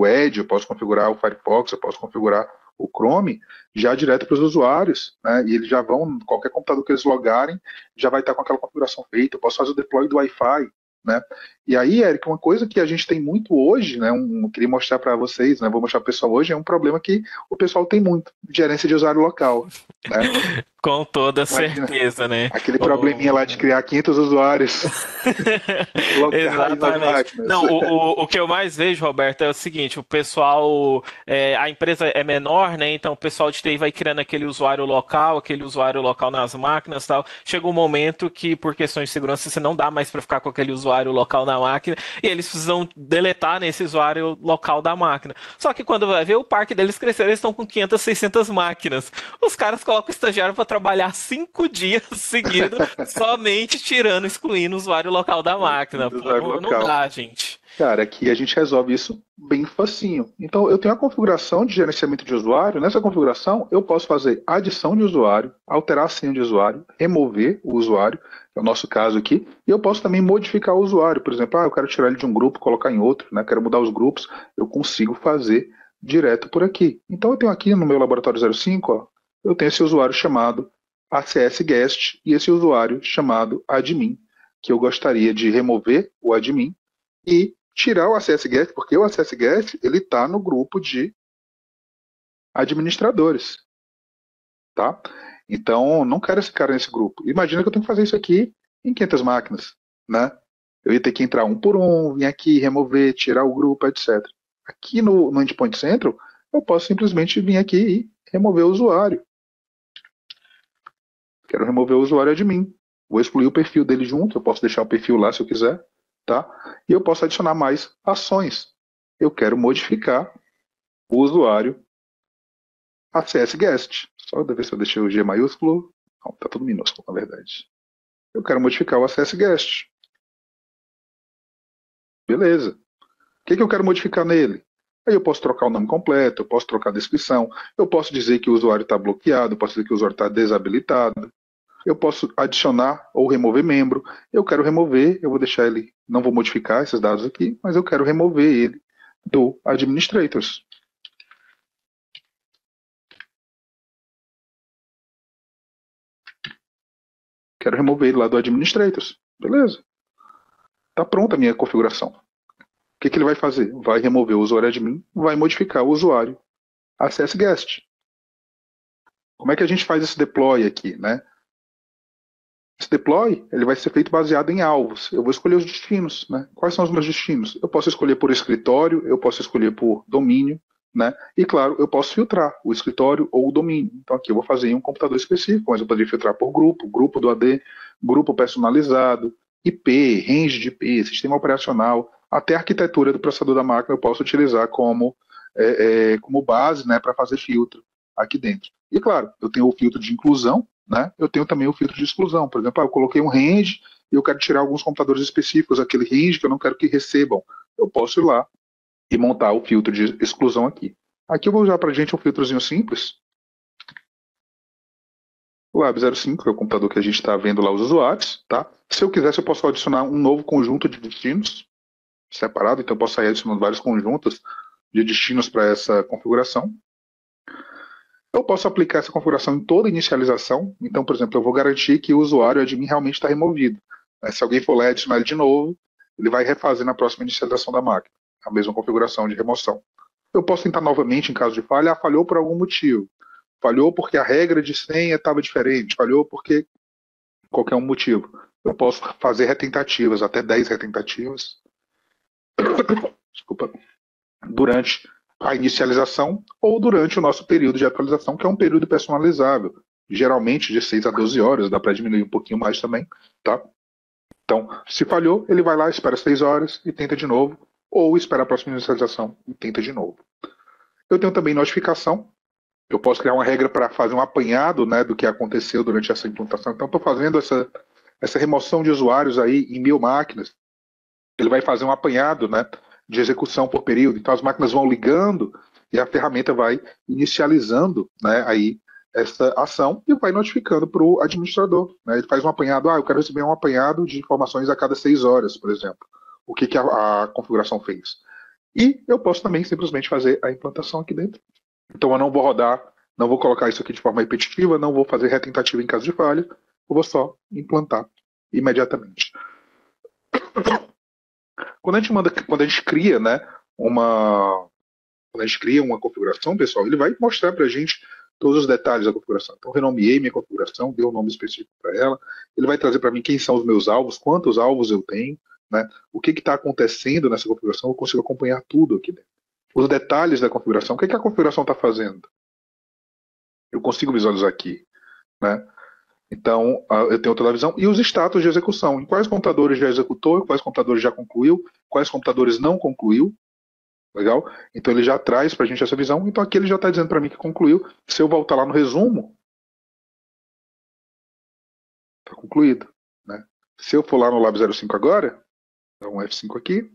Edge, eu posso configurar o Firefox, eu posso configurar o Chrome já direto para os usuários, né? E eles já vão, qualquer computador que eles logarem, já vai estar com aquela configuração feita. Eu posso fazer o deploy do Wi-Fi, né? E aí, Eric, uma coisa que a gente tem muito hoje, né? Eu queria mostrar para vocês, né? Vou mostrar para o pessoal hoje, é um problema que o pessoal tem muito, gerência de usuário local, né? Com toda Imagina, certeza, né? aquele probleminha lá de criar 500 usuários locais nas Exatamente. máquinas. Não, o que eu mais vejo, Roberto, é o seguinte: o pessoal, a empresa é menor, né? Então o pessoal de TI vai criando aquele usuário local nas máquinas, e tal. Chega um momento que, por questões de segurança, você não dá mais para ficar com aquele usuário local na máquina e eles precisam deletar nesse usuário local da máquina. Só que quando vai ver o parque deles crescer, eles estão com 500, 600 máquinas. Os caras colocam o estagiário para trabalhar 5 dias seguidos, somente tirando, excluindo o usuário local da máquina. Do Pô, usuário não, não local. dá, gente. Cara, aqui a gente resolve isso bem facinho. Então, eu tenho a configuração de gerenciamento de usuário. Nessa configuração, eu posso fazer adição de usuário, alterar a senha de usuário, remover o usuário, que é o nosso caso aqui, e eu posso também modificar o usuário. Por exemplo, eu quero tirar ele de um grupo, colocar em outro, né? Quero mudar os grupos, eu consigo fazer direto por aqui. Então, eu tenho aqui no meu laboratório 05, ó, eu tenho esse usuário chamado ACS Guest e esse usuário chamado admin, que eu gostaria de remover o admin e tirar o Access Guest, porque o Access Guest ele está no grupo de administradores, tá? Então, não quero esse cara nesse grupo. Imagina que eu tenho que fazer isso aqui em 500 máquinas, né? Eu ia ter que entrar um por um, vir aqui, remover, tirar o grupo, etc. Aqui no Endpoint Central, eu posso simplesmente vir aqui e remover o usuário. Quero remover o usuário admin. Vou excluir o perfil dele junto, eu posso deixar o perfil lá se eu quiser, tá? E eu posso adicionar mais ações. Eu quero modificar o usuário ACS Guest. Só ver se eu deixei o G maiúsculo. Não, tá tudo minúsculo, na verdade. Eu quero modificar o ACS Guest. Beleza. O que eu quero modificar nele? Aí eu posso trocar o nome completo, eu posso trocar a descrição, eu posso dizer que o usuário está bloqueado, eu posso dizer que o usuário está desabilitado, eu posso adicionar ou remover membro. Eu quero remover, eu vou deixar ele, não vou modificar esses dados aqui, mas eu quero remover ele do Administrators. Quero remover ele lá do Administrators. Beleza. Está pronta a minha configuração. O que ele vai fazer? Vai remover o usuário admin, vai modificar o usuário Access Guest. Como é que a gente faz esse deploy aqui, né? Esse deploy ele vai ser feito baseado em alvos. Eu vou escolher os destinos, né? Quais são os meus destinos? Eu posso escolher por escritório, eu posso escolher por domínio, né? E claro, eu posso filtrar o escritório ou o domínio. Então aqui eu vou fazer em um computador específico, mas eu poderia filtrar por grupo, grupo do AD, grupo personalizado, IP, range de IP, sistema operacional, até a arquitetura do processador da máquina eu posso utilizar como base, né, para fazer filtro aqui dentro. E claro, eu tenho o filtro de inclusão, né? Eu tenho também o filtro de exclusão. Por exemplo, eu coloquei um range e eu quero tirar alguns computadores específicos, aquele range que eu não quero que recebam. Eu posso ir lá e montar o filtro de exclusão aqui. Aqui eu vou usar para a gente um filtrozinho simples. O Lab05, que é o computador que a gente está vendo lá os usuários. Tá? Se eu quisesse, eu posso adicionar um novo conjunto de destinos separado. Então eu posso sair adicionando vários conjuntos de destinos para essa configuração. Eu posso aplicar essa configuração em toda inicialização. Então, por exemplo, eu vou garantir que o usuário admin realmente está removido. Se alguém for lá e adicionar ele de novo, ele vai refazer na próxima inicialização da máquina. A mesma configuração de remoção. Eu posso tentar novamente em caso de falha. Falhou por algum motivo. Falhou porque a regra de senha estava diferente. Falhou porque qualquer um motivo. Eu posso fazer retentativas, até 10 retentativas. Desculpa. Durante a inicialização ou durante o nosso período de atualização, que é um período personalizável, geralmente de 6 a 12 horas, dá para diminuir um pouquinho mais também, tá? Então, se falhou, ele vai lá, espera 6 horas e tenta de novo, ou espera a próxima inicialização e tenta de novo. Eu tenho também notificação, eu posso criar uma regra para fazer um apanhado, né, do que aconteceu durante essa implantação. Então, estou fazendo essa remoção de usuários aí em 1000 máquinas, ele vai fazer um apanhado, né, de execução por período. Então as máquinas vão ligando e a ferramenta vai inicializando, né, aí essa ação e vai notificando para o administrador. Né? Ele faz um apanhado, eu quero receber um apanhado de informações a cada 6 horas, por exemplo. O que a configuração fez. E eu posso também simplesmente fazer a implantação aqui dentro. Então eu não vou rodar, não vou colocar isso aqui de forma repetitiva, não vou fazer retentativa em caso de falha, eu vou só implantar imediatamente. Quando a gente cria, né, quando a gente cria uma configuração, pessoal, ele vai mostrar para a gente todos os detalhes da configuração. Então, eu renomeei minha configuração, dei um nome específico para ela. Ele vai trazer para mim quem são os meus alvos, quantos alvos eu tenho, né, o que está acontecendo nessa configuração. Eu consigo acompanhar tudo aqui dentro. Os detalhes da configuração, o que a configuração está fazendo? Eu consigo visualizar aqui, né? Então, eu tenho outra visão. E os status de execução. Em quais computadores já executou, quais computadores já concluiu, quais computadores não concluiu. Legal? Então, ele já traz para a gente essa visão. Então, aqui ele já está dizendo para mim que concluiu. Se eu voltar lá no resumo, está concluído. Né? Se eu for lá no Lab05 agora, dá um F5 aqui.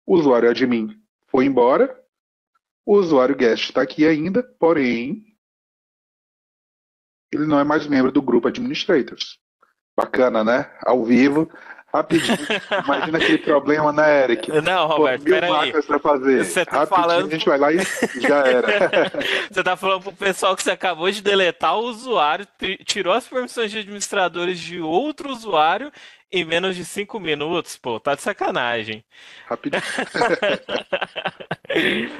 O usuário admin foi embora. O usuário guest está aqui ainda, porém, ele não é mais membro do grupo Administrators. Bacana, né? Ao vivo, rapidinho. Imagina aquele problema, né, Eric? Não, Roberto, mil máquinas para fazer. Você tá Rapidinho falando... a gente vai lá e já era. Você tá falando pro pessoal que você acabou de deletar o usuário, tirou as permissões de administradores de outro usuário em menos de 5 minutos, pô, tá de sacanagem. Rapidinho.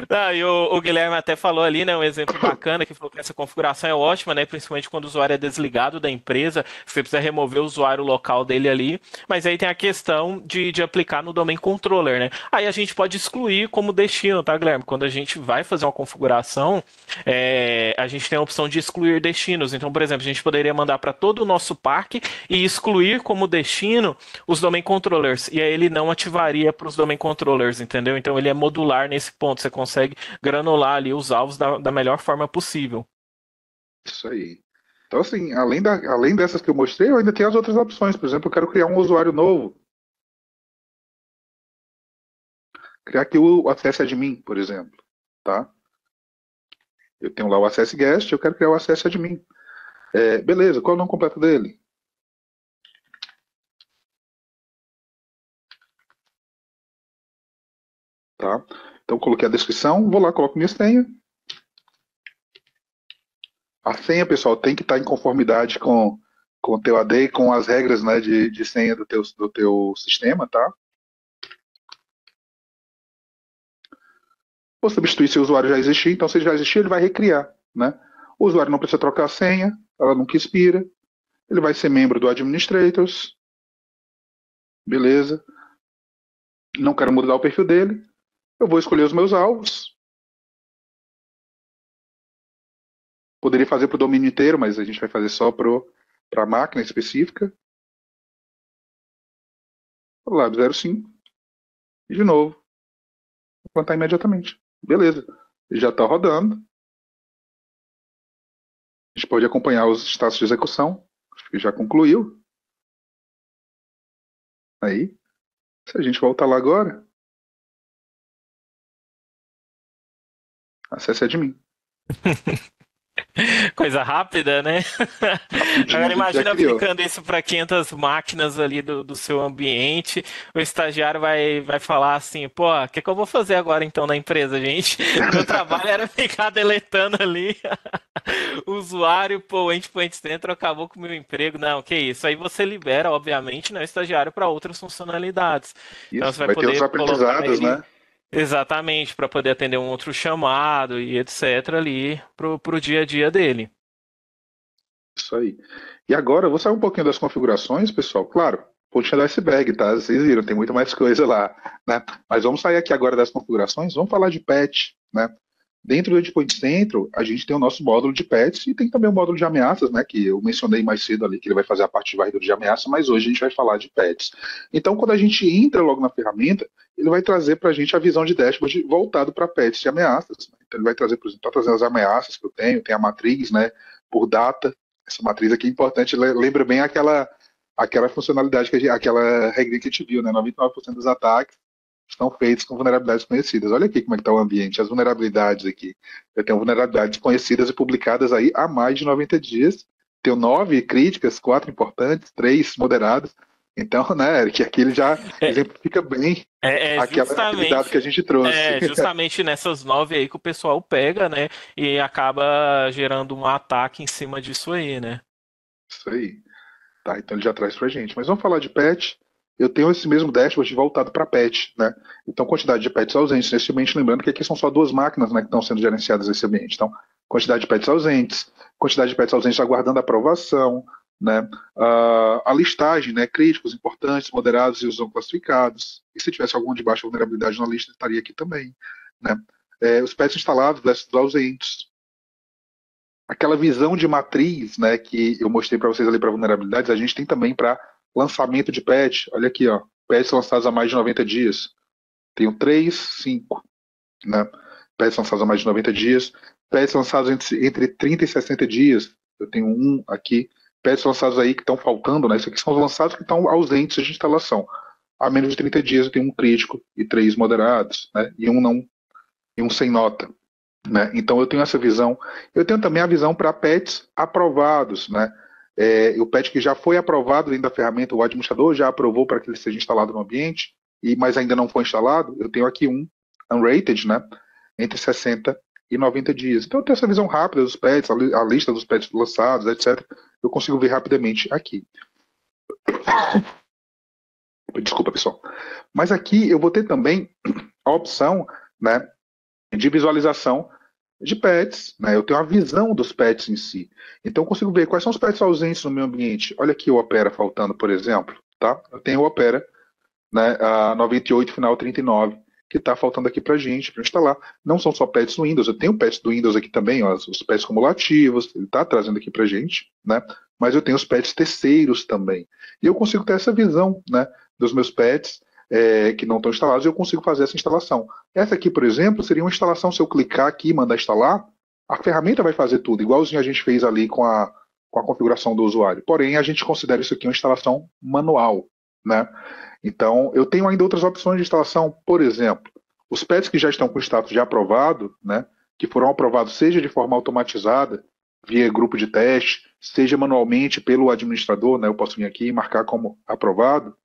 Ah, e o Guilherme até falou ali, né, um exemplo bacana, que falou que essa configuração é ótima, né, principalmente quando o usuário é desligado da empresa, você precisa remover o usuário local dele ali, mas aí tem a questão de aplicar no domain controller, né? Aí a gente pode excluir como destino, tá, Guilherme? Quando a gente vai fazer uma configuração, a gente tem a opção de excluir destinos. Então, por exemplo, a gente poderia mandar para todo o nosso parque e excluir como destino os domain controllers. E aí ele não ativaria para os domain controllers, entendeu? Então ele é modular nesse ponto. Você consegue granular ali os alvos da melhor forma possível. Isso aí. Então, assim, além dessas que eu mostrei, eu ainda tenho as outras opções. Por exemplo, eu quero criar um usuário novo. Criar aqui o Access Admin, por exemplo. Tá? Eu tenho lá o Access Guest, eu quero criar o Access Admin. Beleza, qual é o nome completo dele? Tá? Então, coloquei a descrição, vou lá, coloco minha senha. A senha, pessoal, tem que estar em conformidade com o teu AD e com as regras, né, de senha do teu sistema, tá? Vou substituir se o usuário já existir, então se ele já existir, ele vai recriar, né? O usuário não precisa trocar a senha, ela nunca expira, ele vai ser membro do Administrators, beleza. Não quero mudar o perfil dele, eu vou escolher os meus alvos. Poderia fazer para o domínio inteiro, mas a gente vai fazer só para a máquina específica. Lab 05. E de novo, vou plantar imediatamente. Beleza. Já está rodando. A gente pode acompanhar os status de execução. Acho que já concluiu. Aí, se a gente voltar lá agora, acesse admin. Coisa rápida, né? Rapidinho Agora a gente já imagina criou. aplicando isso para 500 máquinas ali do seu ambiente. O estagiário vai falar assim: pô, o que que eu vou fazer agora então na empresa, gente? Meu trabalho era ficar deletando ali o usuário, pô, o Endpoint Center acabou com o meu emprego. Não, que isso. Aí você libera, obviamente, né, o estagiário para outras funcionalidades. Então você Isso, vai vai ter outros poder colocar aprendizados, ele. né? Exatamente, para poder atender um outro chamado e etc. ali pro dia a dia dele. Isso aí. E agora, eu vou sair um pouquinho das configurações, pessoal. Claro, pontinha do iceberg, tá? Vocês viram, tem muito mais coisa lá, né? Mas vamos sair aqui agora das configurações, vamos falar de patch, né? Dentro do Endpoint Central, a gente tem o nosso módulo de patch e tem também o módulo de ameaças, né? Que eu mencionei mais cedo ali, que ele vai fazer a parte de varredura de ameaça, mas hoje a gente vai falar de patch. Então, quando a gente entra logo na ferramenta, ele vai trazer para a gente a visão de dashboard voltado para patch e ameaças. Então, ele vai trazer, por exemplo, tá trazendo as ameaças que eu tenho, tem a matriz, né? Por data. Essa matriz aqui é importante, lembra bem aquela funcionalidade, aquela regra que a gente viu, né? 99% dos ataques estão feitos com vulnerabilidades conhecidas. Olha aqui como é que está o ambiente, as vulnerabilidades aqui. Eu tenho vulnerabilidades conhecidas e publicadas aí há mais de 90 dias. Tenho 9 críticas, 4 importantes, 3 moderadas. Então, né, Eric, aqui ele já É, exemplifica bem aquele dado que a justamente, gente trouxe. justamente nessas 9 aí que o pessoal pega, né? E acaba gerando um ataque em cima disso aí, né? Isso aí. Tá, então ele já traz para a gente. Mas vamos falar de patch. Eu tenho esse mesmo dashboard voltado para patch, né? Então, quantidade de patches ausentes nesse ambiente, lembrando que aqui são só duas máquinas, né, que estão sendo gerenciadas nesse ambiente. Então, quantidade de patches ausentes, quantidade de patches ausentes aguardando aprovação, né? A listagem, né? Críticos, importantes, moderados e os não classificados. E se tivesse algum de baixa vulnerabilidade na lista, estaria aqui também, né? Os patches instalados, desses ausentes, aquela visão de matriz, né, que eu mostrei para vocês ali para vulnerabilidades, a gente tem também para lançamento de patch. Olha aqui, ó, patches lançados há mais de 90 dias. Tenho 3, 5, né? Patches lançados há mais de 90 dias. Patches lançados entre 30 e 60 dias. Eu tenho um aqui. Patches lançados aí que estão faltando, né? Isso aqui são os lançados que estão ausentes de instalação. Há menos de 30 dias eu tenho um crítico e 3 moderados, né? E um não, e um sem nota. Né? Então eu tenho essa visão. Eu tenho também a visão para pets aprovados, né? O pet que já foi aprovado dentro da ferramenta, o administrador já aprovou para que ele seja instalado no ambiente, mas ainda não foi instalado. Eu tenho aqui um unrated, né? Entre 60 e 90 dias. Então eu tenho essa visão rápida dos pets, a lista dos pets lançados, etc. Eu consigo ver rapidamente aqui. Desculpa, pessoal. Mas aqui eu vou ter também a opção, né, de visualização de pets, né? Eu tenho a visão dos pets em si. Então eu consigo ver quais são os pets ausentes no meu ambiente. Olha aqui o Opera faltando, por exemplo, tá? Eu tenho o Opera, né, a 98 final 39, que está faltando aqui para gente, para instalar. Não são só pets do Windows, eu tenho pets do Windows aqui também, ó, os pets cumulativos, ele está trazendo aqui para gente, né? Mas eu tenho os pets terceiros também. E eu consigo ter essa visão, né, dos meus pets que não estão instalados, e eu consigo fazer essa instalação. Essa aqui, por exemplo, seria uma instalação, se eu clicar aqui e mandar instalar, a ferramenta vai fazer tudo, igualzinho a gente fez ali com a configuração do usuário. Porém, a gente considera isso aqui uma instalação manual, né? Então, eu tenho ainda outras opções de instalação, por exemplo, os pets que já estão com status de aprovado, né, que foram aprovados seja de forma automatizada, via grupo de teste, seja manualmente pelo administrador, né, eu posso vir aqui e marcar como aprovado.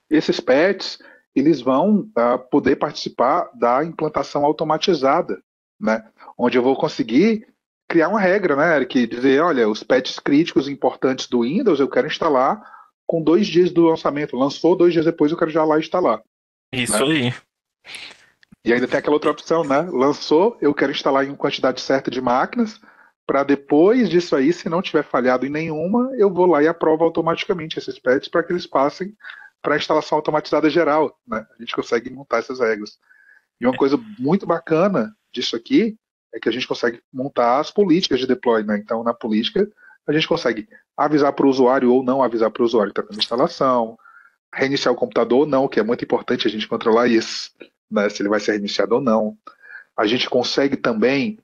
Esses pets, eles vão poder participar da implantação automatizada, né, onde eu vou conseguir criar uma regra, né, Eric, dizer, olha, os pets críticos importantes do Windows eu quero instalar com 2 dias do lançamento. Lançou 2 dias depois, eu quero já lá instalar. Isso Né? aí. E ainda tem aquela outra opção, né? Lançou, eu quero instalar em uma quantidade certa de máquinas, para depois disso aí, se não tiver falhado em nenhuma, eu vou lá e aprovo automaticamente esses pets para que eles passem para a instalação automatizada geral. Né? A gente consegue montar essas regras. E uma coisa muito bacana disso aqui é que a gente consegue montar as políticas de deploy. Né? Então, na política, a gente consegue avisar para o usuário ou não avisar para o usuário que está tendo instalação, reiniciar o computador ou não, que é muito importante a gente controlar isso, né? Se ele vai ser reiniciado ou não. A gente consegue também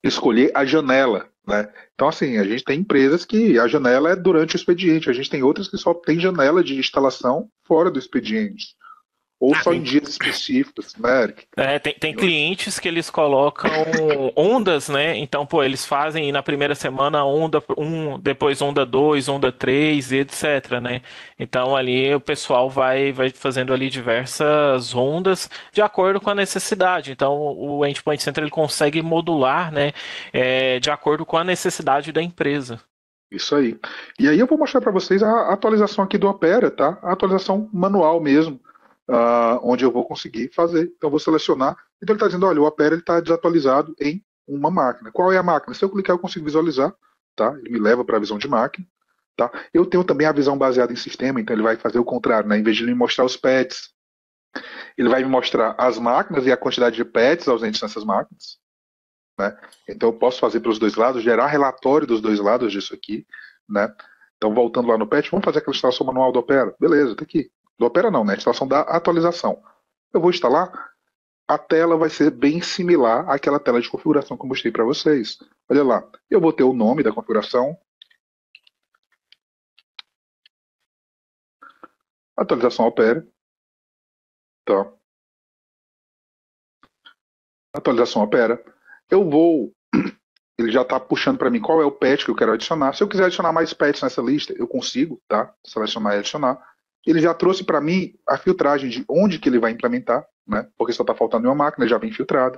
escolher a janela. Né? Então, assim, a gente tem empresas que a janela é durante o expediente, a gente tem outras que só tem janela de instalação fora do expediente, ou só em dias específicos, né, Eric? Tem clientes que eles colocam ondas, né? Então, pô, eles fazem na primeira semana onda um, depois onda 2, onda 3, e etc, né? Então, ali o pessoal vai fazendo ali diversas ondas de acordo com a necessidade. Então, o Endpoint Center ele consegue modular, né? De acordo com a necessidade da empresa. Isso aí. E aí eu vou mostrar para vocês a atualização aqui do Opera, tá? A atualização manual mesmo, onde eu vou conseguir fazer. Então eu vou selecionar. Então ele está dizendo, olha, o Opera está desatualizado em uma máquina. Qual é a máquina? Se eu clicar, eu consigo visualizar, tá? Ele me leva para a visão de máquina, tá? Eu tenho também a visão baseada em sistema, então ele vai fazer o contrário, né? Em vez de me mostrar os pets, ele vai me mostrar as máquinas e a quantidade de pets ausentes nessas máquinas. Né? Então eu posso fazer para os dois lados, gerar relatório dos dois lados disso aqui, né? Então voltando lá no patch, vamos fazer aquela instalação manual do Opera, beleza, tá aqui. Do Opera não, né? A instalação da atualização. Eu vou instalar, a tela vai ser bem similar àquela tela de configuração que eu mostrei para vocês. Olha lá, eu vou ter o nome da configuração, atualização Opera, tá? Atualização Opera. Eu vou ele já está puxando para mim qual é o pet que eu quero adicionar. Se eu quiser adicionar mais pets nessa lista, eu consigo, tá? Selecionar e adicionar. Ele já trouxe para mim a filtragem de onde que ele vai implementar, né? Porque só está faltando uma máquina, já vem filtrado.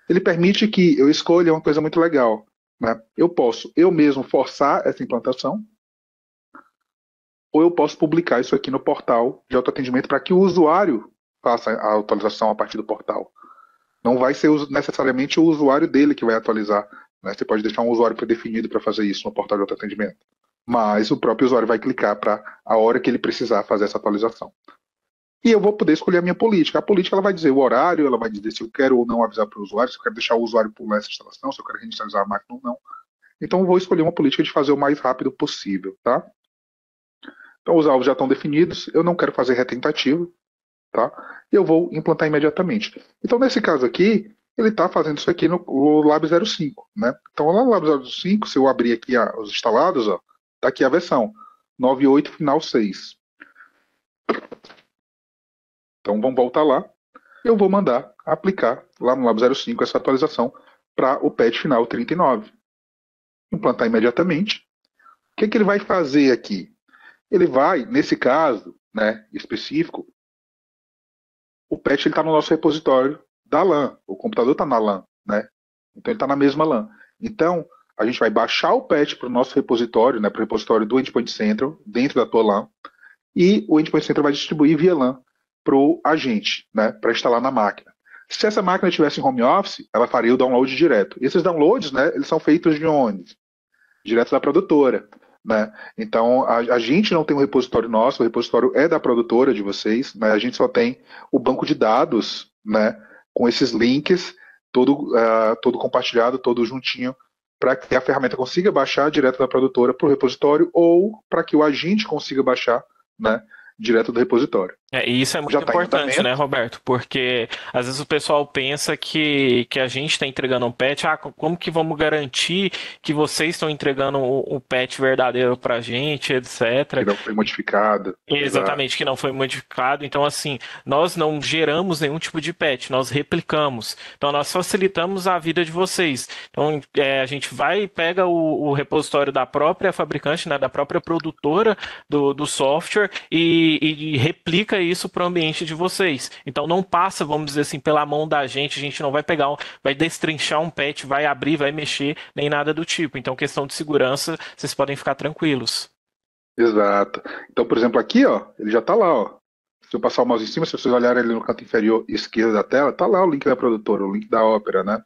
Ele permite que eu escolha uma coisa muito legal, né? Eu posso eu mesmo forçar essa implantação, ou eu posso publicar isso aqui no portal de autoatendimento para que o usuário faça a atualização a partir do portal. Não vai ser necessariamente o usuário dele que vai atualizar. Né? Você pode deixar um usuário predefinido para fazer isso no portal de autoatendimento. Mas o próprio usuário vai clicar para a hora que ele precisar fazer essa atualização. E eu vou poder escolher a minha política. A política ela vai dizer o horário, ela vai dizer se eu quero ou não avisar para o usuário, se eu quero deixar o usuário pular essa instalação, se eu quero reinicializar a máquina ou não. Então eu vou escolher uma política de fazer o mais rápido possível. Tá? Então os alvos já estão definidos, eu não quero fazer retentativa. Tá? E eu vou implantar imediatamente. Então, nesse caso aqui, ele está fazendo isso aqui no Lab 05. Né? Então, lá no Lab 05, se eu abrir aqui os instalados, está aqui a versão 98 final 6. Então, vamos voltar lá. Eu vou mandar aplicar lá no Lab 05 essa atualização para o patch final 39. Implantar imediatamente. O que, que ele vai fazer aqui? Ele vai, nesse caso né, específico, o patch está no nosso repositório da LAN. O computador está na LAN, né? Então ele está na mesma LAN. Então a gente vai baixar o patch para o nosso repositório, né? Para o repositório do Endpoint Central dentro da tua LAN. e o Endpoint Center vai distribuir via LAN para o agente, né, para instalar na máquina. Se essa máquina estivesse em home office, ela faria o download direto. E esses downloads, né, eles são feitos de onde? Direto da produtora, né? Então, a gente não tem um repositório nosso, o repositório é da produtora de vocês, né? A gente só tem o banco de dados, né, com esses links, todo compartilhado, todo juntinho, para que a ferramenta consiga baixar direto da produtora para o repositório ou para que o agente consiga baixar, né, direto do repositório. E isso é Já muito está em importante, né, andamento. Roberto? Porque às vezes o pessoal pensa que a gente está entregando um patch, como que vamos garantir que vocês estão entregando o patch verdadeiro para a gente, Que etc. não foi modificado. Exato. Exatamente, que não foi modificado. Então, assim, nós não geramos nenhum tipo de patch, nós replicamos. Então, nós facilitamos a vida de vocês. Então, a gente vai e pega o repositório da própria fabricante, né, da própria produtora do software e replica isso para o ambiente de vocês. Então, não passa, vamos dizer assim, pela mão da gente. A gente não vai pegar, vai destrinchar um patch, vai abrir, vai mexer, nem nada do tipo. Então, questão de segurança, vocês podem ficar tranquilos. Exato. Então, por exemplo, aqui, ó, ele já está lá, ó. Se eu passar o mouse em cima, se vocês olharem ali no canto inferior esquerdo da tela, tá lá o link da produtora, o link da Opera, né?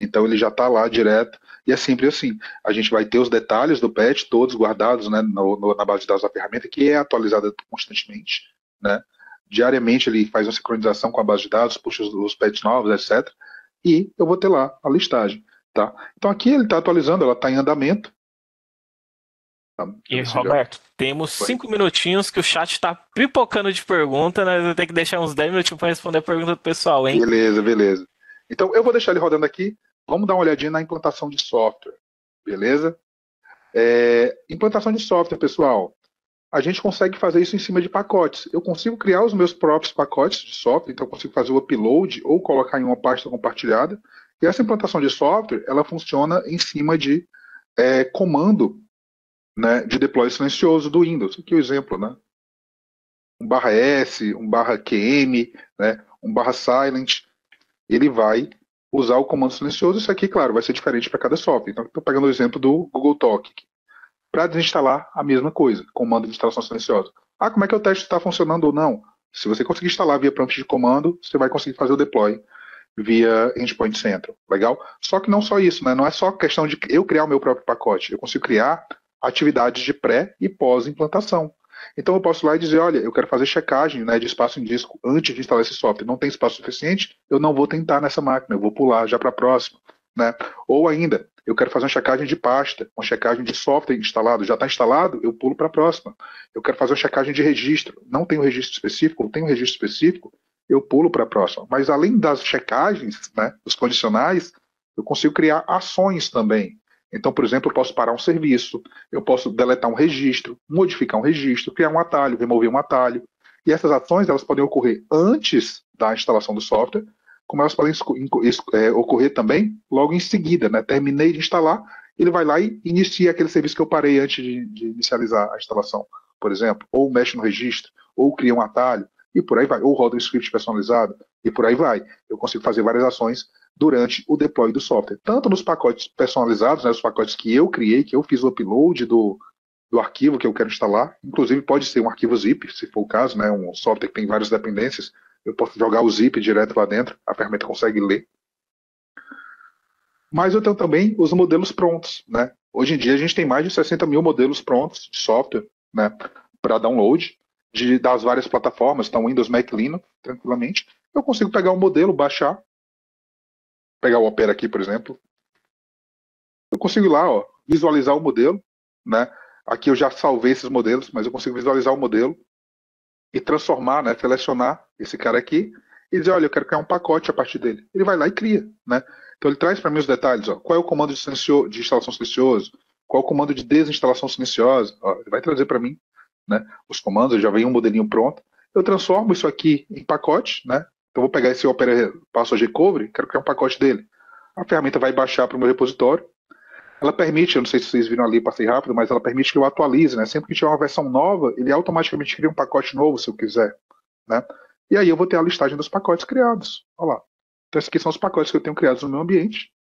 Então ele já está lá direto. E é simples assim. A gente vai ter os detalhes do patch todos guardados, né, na base de dados da ferramenta, que é atualizada constantemente, né? Diariamente ele faz uma sincronização com a base de dados, puxa os patches novos, etc. E eu vou ter lá a listagem, tá? Então aqui ele está atualizando, ela está em andamento. Tá? Deixa eu E, ver se já Roberto, temos foi. 5 minutinhos que o chat está pipocando de pergunta, né? Vou ter que deixar uns 10 minutinhos para responder a pergunta do pessoal, hein? Beleza, beleza. Então eu vou deixar ele rodando aqui. Vamos dar uma olhadinha na implantação de software, beleza? Implantação de software, pessoal. A gente consegue fazer isso em cima de pacotes. Eu consigo criar os meus próprios pacotes de software, então eu consigo fazer o upload ou colocar em uma pasta compartilhada. E essa implantação de software, ela funciona em cima de comando, né, de deploy silencioso do Windows. Aqui é o exemplo, né? Um barra S, um barra QM, né, um barra silent. Ele vai usar o comando silencioso. Isso aqui, claro, vai ser diferente para cada software. Então, estou pegando o exemplo do Google Talk. Para desinstalar, a mesma coisa, comando de instalação silenciosa. Como é que o teste está funcionando ou não? Se você conseguir instalar via prompt de comando, você vai conseguir fazer o deploy via Endpoint Central. Legal? Só que não só isso, né? Não é só questão de eu criar o meu próprio pacote. Eu consigo criar atividades de pré e pós-implantação. Então eu posso ir lá e dizer, olha, eu quero fazer checagem, né, de espaço em disco antes de instalar esse software. Não tem espaço suficiente, eu não vou tentar nessa máquina, eu vou pular já para a próxima. Né? Ou ainda, eu quero fazer uma checagem de pasta, uma checagem de software instalado. Já está instalado, eu pulo para a próxima. Eu quero fazer uma checagem de registro. Não tem um registro específico, ou tem um registro específico, eu pulo para a próxima. Mas além das checagens, né, dos condicionais, eu consigo criar ações também. Então, por exemplo, eu posso parar um serviço, eu posso deletar um registro, modificar um registro, criar um atalho, remover um atalho. E essas ações elas podem ocorrer antes da instalação do software, como elas podem ocorrer também logo em seguida, né? Terminei de instalar, ele vai lá e inicia aquele serviço que eu parei antes de inicializar a instalação, por exemplo, ou mexe no registro, ou cria um atalho, e por aí vai, ou roda um script personalizado, e por aí vai. Eu consigo fazer várias ações durante o deploy do software, tanto nos pacotes personalizados, né, os pacotes que eu criei, que eu fiz o upload do arquivo que eu quero instalar, inclusive pode ser um arquivo zip, se for o caso, né, um software que tem várias dependências, eu posso jogar o zip direto lá dentro, a ferramenta consegue ler. Mas eu tenho também os modelos prontos, né? Hoje em dia a gente tem mais de 60 mil modelos prontos de software, né, para download das várias plataformas, então Windows, Mac, Linux, tranquilamente. Eu consigo pegar o modelo, baixar, pegar o Opera aqui, por exemplo. Eu consigo ir lá, ó, visualizar o modelo, né? Aqui eu já salvei esses modelos, mas eu consigo visualizar o modelo e transformar, né, selecionar esse cara aqui e dizer, olha, eu quero criar um pacote a partir dele. Ele vai lá e cria, né? Então ele traz para mim os detalhes, ó, qual é o comando de instalação silencioso, qual é o comando de desinstalação silenciosa, ó, ele vai trazer para mim, né, os comandos, já vem um modelinho pronto. Eu transformo isso aqui em pacote, né? Então eu vou pegar esse Opera Password Recovery, quero criar um pacote dele. A ferramenta vai baixar para o meu repositório. Ela permite, eu não sei se vocês viram ali, passei rápido, mas ela permite que eu atualize, né? Sempre que tiver uma versão nova, ele automaticamente cria um pacote novo, se eu quiser, né? E aí eu vou ter a listagem dos pacotes criados. Olha lá. Então esses aqui são os pacotes que eu tenho criados no meu ambiente,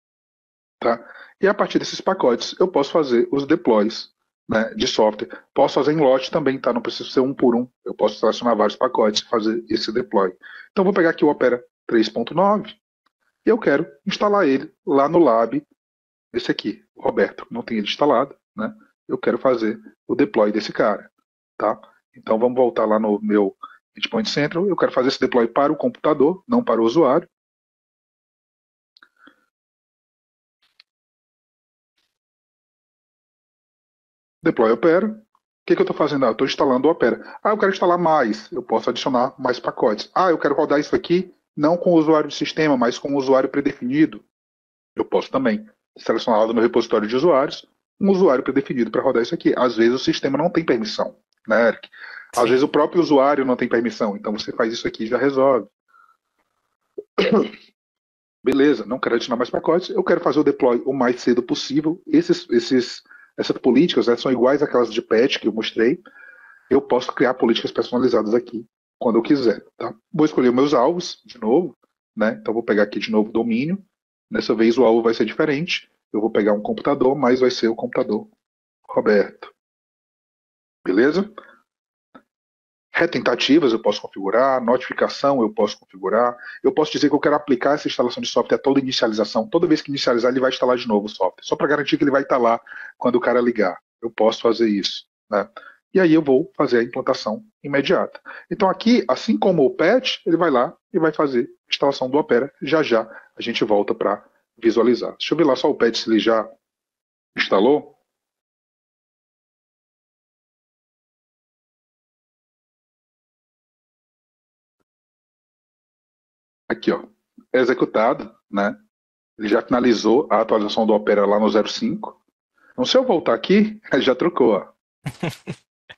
tá? E a partir desses pacotes eu posso fazer os deploys né, de software. Posso fazer em lote também, tá? Não precisa ser um por um. Eu posso selecionar vários pacotes e fazer esse deploy. Então, vou pegar aqui o Opera 3.9 e eu quero instalar ele lá no lab, esse aqui, o Roberto. Não tem ele instalado, né? Eu quero fazer o deploy desse cara, tá? Então, vamos voltar lá no meu Endpoint Central. Eu quero fazer esse deploy para o computador, não para o usuário. Deploy Opera. O que eu estou fazendo? Eu estou instalando o Opera. Eu quero instalar mais. Eu posso adicionar mais pacotes. Eu quero rodar isso aqui não com o usuário de sistema, mas com o usuário predefinido. Eu posso também selecionar lá no meu repositório de usuários um usuário predefinido para rodar isso aqui. Às vezes o sistema não tem permissão, né, Eric? Às vezes Sim. o próprio usuário não tem permissão. Então você faz isso aqui e já resolve. Beleza, não quero adicionar mais pacotes. Eu quero fazer o deploy o mais cedo possível. Essas políticas, né, são iguais àquelas de patch que eu mostrei. Eu posso criar políticas personalizadas aqui quando eu quiser. Tá? Vou escolher meus alvos de novo, né? Então vou pegar aqui de novo domínio. Dessa vez o alvo vai ser diferente. Eu vou pegar um computador, mas vai ser o computador Roberto. Beleza? Retentativas eu posso configurar, notificação eu posso configurar. Eu posso dizer que eu quero aplicar essa instalação de software a toda inicialização. Toda vez que inicializar, ele vai instalar de novo o software. Só para garantir que ele vai estar lá quando o cara ligar. Eu posso fazer isso, né? E aí eu vou fazer a implantação imediata. Então aqui, assim como o patch, ele vai lá e vai fazer a instalação do Opera. Já já a gente volta para visualizar. Deixa eu ver lá só o patch se ele já instalou. Aqui, ó, é executado, né? Ele já finalizou a atualização do Opera lá no 05. Então, se eu voltar aqui, ele já trocou, ó.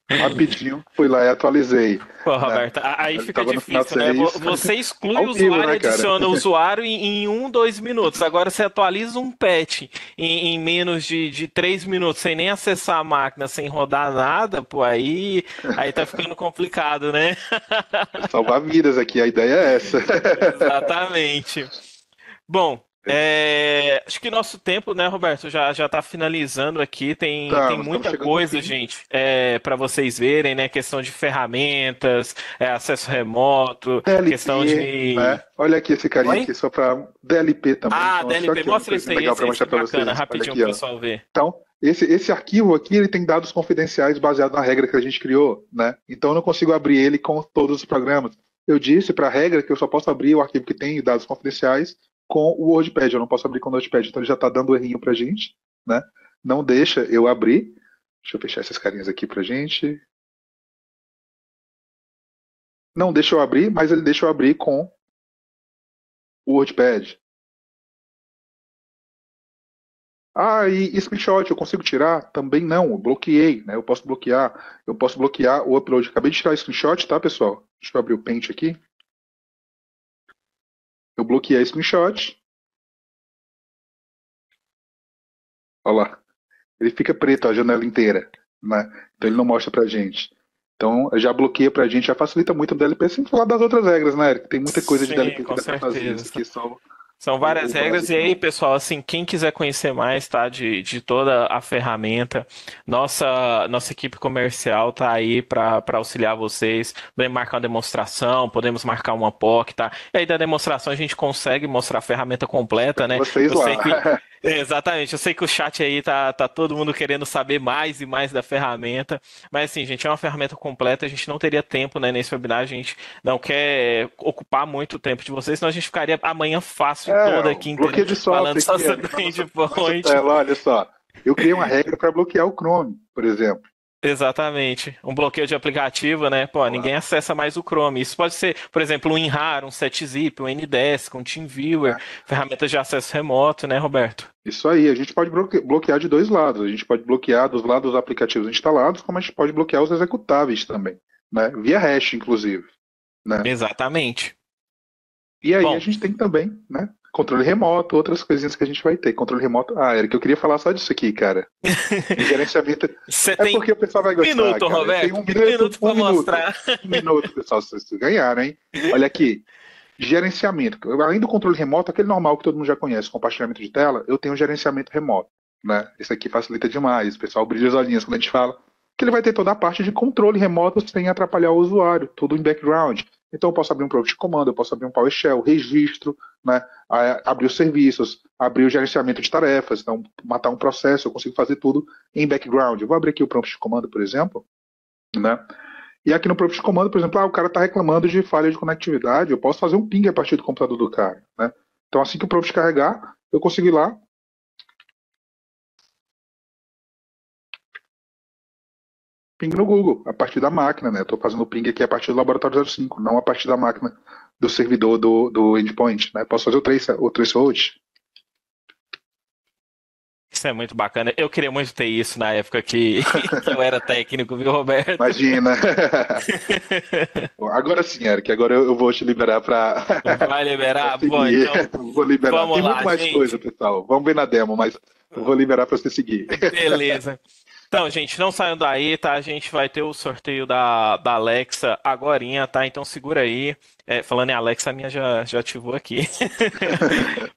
Rapidinho, fui lá e atualizei. Pô, Né? Roberto, aí Ele fica estava no final difícil, né? 6, Você exclui ao o vivo, usuário e né, cara? adiciona o usuário em 1, 2 minutos. Agora você atualiza um patch em menos de 3 minutos, sem nem acessar a máquina, sem rodar nada, pô, aí tá ficando complicado, né? Salvar vidas aqui, a ideia é essa. Exatamente. Bom, acho que nosso tempo, né, Roberto, já está finalizando aqui. Tem Estamos muita chegando no coisa, fim. gente, para vocês verem, né? Questão de ferramentas, acesso remoto, questão DLP, de. né? Olha aqui esse carinha Oi? aqui, só para DLP também. Ah, Então, só DLP, aqui uma mostra isso coisinha aí, legal para esse mostrar é para bacana, vocês. Olha rapidinho aqui, pro ó. pessoal ver. Então, esse arquivo aqui, ele tem dados confidenciais baseados na regra que a gente criou, né? Então, eu não consigo abrir ele com todos os programas. Eu disse para a regra que eu só posso abrir o arquivo que tem dados confidenciais com o WordPad. Eu não posso abrir com o Notepad. Então, ele já está dando errinho para a gente, né? Não deixa eu abrir. Deixa eu fechar essas carinhas aqui para a gente. Não deixa eu abrir, mas ele deixa eu abrir com o WordPad. E screenshot eu consigo tirar? Também não, eu bloqueei, né? Eu posso bloquear o upload. Acabei de tirar o screenshot, tá, pessoal? Deixa eu abrir o Paint aqui. Eu bloqueei o screenshot. Olha lá. Ele fica preto a janela inteira, né? Então ele não mostra pra gente. Então já bloqueia pra gente, já facilita muito o DLP, sem falar das outras regras, né, Eric? Tem muita coisa de Sim, DLP que com dá pra fazer. Isso certeza. aqui é só São várias o regras, e básico. aí, pessoal, assim, quem quiser conhecer mais, tá, de toda a ferramenta, nossa equipe comercial tá aí para auxiliar vocês. Podemos marcar uma demonstração, podemos marcar uma POC, tá? E aí da demonstração a gente consegue mostrar a ferramenta completa, né? Vocês Eu sei lá. que exatamente, eu sei que o chat aí tá todo mundo querendo saber mais e mais da ferramenta, mas assim, gente, é uma ferramenta completa, a gente não teria tempo, né, nesse webinar, a gente não quer ocupar muito tempo de vocês, senão a gente ficaria amanhã fácil toda aqui, entendeu? Bloqueio de Falando software só aqui, sobre Eric, na nossa endpoint. tela, olha só. Eu criei uma regra para bloquear o Chrome, por exemplo. Exatamente. Um bloqueio de aplicativo, né? Pô, Olha lá. ninguém acessa mais o Chrome. Isso pode ser, por exemplo, um WinRAR, um SetZip, um NDesk, um TeamViewer, ferramentas de acesso remoto, né, Roberto? Isso aí, a gente pode bloquear de dois lados. A gente pode bloquear dos lados dos aplicativos instalados, como a gente pode bloquear os executáveis também, né? Via hash, inclusive, né? Exatamente. E aí a Bom, gente tem também, né? Controle remoto, outras coisinhas que a gente vai ter. Controle remoto. Eric, eu queria falar só disso aqui, cara. De gerenciamento. você É tem porque o pessoal vai um gostar, minuto, cara. Eu tenho Roberto. um Um minuto, minuto para um minuto. mostrar. Um minuto, pessoal, se vocês ganharam, hein? Olha aqui. Gerenciamento. Além do controle remoto, aquele normal que todo mundo já conhece, compartilhamento de tela, eu tenho gerenciamento remoto. né? Isso aqui facilita demais. O pessoal brilha os olhinhos quando a gente fala que ele vai ter toda a parte de controle remoto sem atrapalhar o usuário, tudo em background. Então eu posso abrir um prompt de comando, eu posso abrir um PowerShell, registro, né? Abrir os serviços, abrir o gerenciamento de tarefas, então matar um processo, eu consigo fazer tudo em background. Eu vou abrir aqui o prompt de comando, por exemplo, né? E aqui no prompt de comando, por exemplo, o cara está reclamando de falha de conectividade, eu posso fazer um ping a partir do computador do cara, né? Então assim que o prompt carregar, eu consigo ir lá, ping no Google, a partir da máquina, né? Estou fazendo o ping aqui a partir do laboratório 05, não a partir da máquina do servidor do endpoint, né? Posso fazer o traceroute. Isso é muito bacana. Eu queria muito ter isso na época que, que eu era técnico, viu, Roberto? Imagina. Bom, agora sim, Eric, agora eu vou te liberar para Vai liberar? Bom, seguir. então Vou liberar. vamos Tem muito lá, mais coisa, gente. pessoal. Vamos ver na demo, mas eu vou liberar para você seguir. Beleza. Então, gente, não saiam daí, tá? A gente vai ter o sorteio da Alexa agorinha, tá? Então segura aí. Falando em Alexa, a minha já ativou aqui.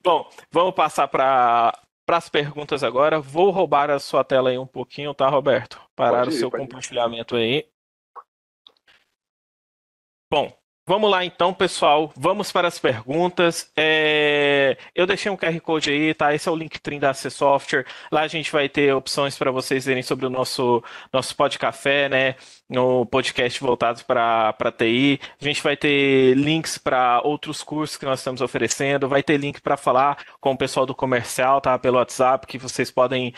Bom, vamos passar para as perguntas agora. Vou roubar a sua tela aí um pouquinho, tá, Roberto? Parar o Pode ir, seu pode ir. compartilhamento aí. Bom, vamos lá então, pessoal. Vamos para as perguntas. Eu deixei um QR Code aí, tá? Esse é o Linktree da AC Software. Lá a gente vai ter opções para vocês verem sobre o nosso Podcafé, né? No podcast voltados para TI. A gente vai ter links para outros cursos que nós estamos oferecendo. Vai ter link para falar com o pessoal do comercial, tá? Pelo WhatsApp, que vocês podem.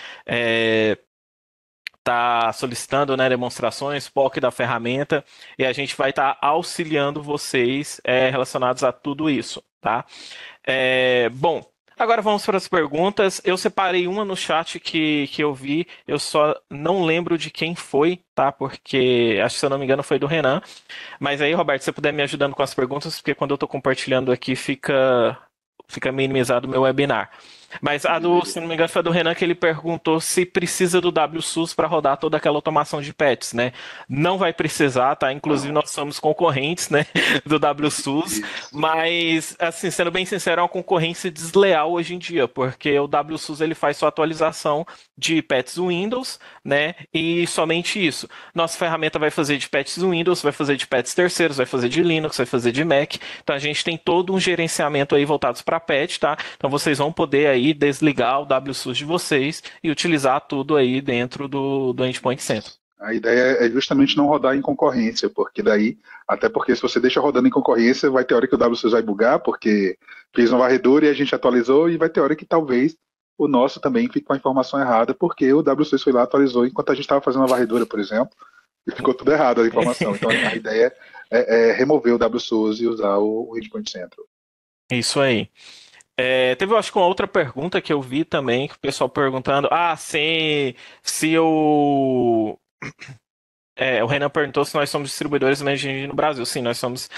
Tá solicitando, né, demonstrações, POC da ferramenta, e a gente vai estar auxiliando vocês relacionados a tudo isso, tá? Bom, agora vamos para as perguntas. Eu separei uma no chat que eu vi, eu só não lembro de quem foi, tá? Porque, acho que se eu não me engano, foi do Renan. Mas aí, Roberto, se você puder me ajudando com as perguntas, porque quando eu estou compartilhando aqui fica minimizado o meu webinar. Mas a do, Beleza. se não me engano, foi a do Renan que ele perguntou se precisa do WSUS para rodar toda aquela automação de pets, né? Não vai precisar, tá? Inclusive Não. nós somos concorrentes, né, do WSUS, Isso. mas assim, sendo bem sincero, é uma concorrência desleal hoje em dia, porque o WSUS ele faz sua atualização de pets Windows, né? E somente isso. Nossa ferramenta vai fazer de pets Windows, vai fazer de pets terceiros, vai fazer de Linux, vai fazer de Mac. Então a gente tem todo um gerenciamento aí voltados para pet, tá? Então vocês vão poder aí desligar o WSUS de vocês e utilizar tudo aí dentro do Endpoint Center. A ideia é justamente não rodar em concorrência, porque daí, até porque se você deixa rodando em concorrência, vai ter hora que o WSUS vai bugar, porque fez uma varredura e a gente atualizou, e vai ter hora que talvez o nosso também fique com a informação errada, porque o WSUS foi lá, atualizou enquanto a gente estava fazendo uma varredura, por exemplo, e ficou tudo errado a informação. Então a ideia é remover o WSUS e usar o Endpoint Center. Isso aí. Teve, eu acho que uma outra pergunta que eu vi também, que o pessoal perguntando, se o Renan perguntou se nós somos distribuidores de Engine no Brasil. Sim, nós somos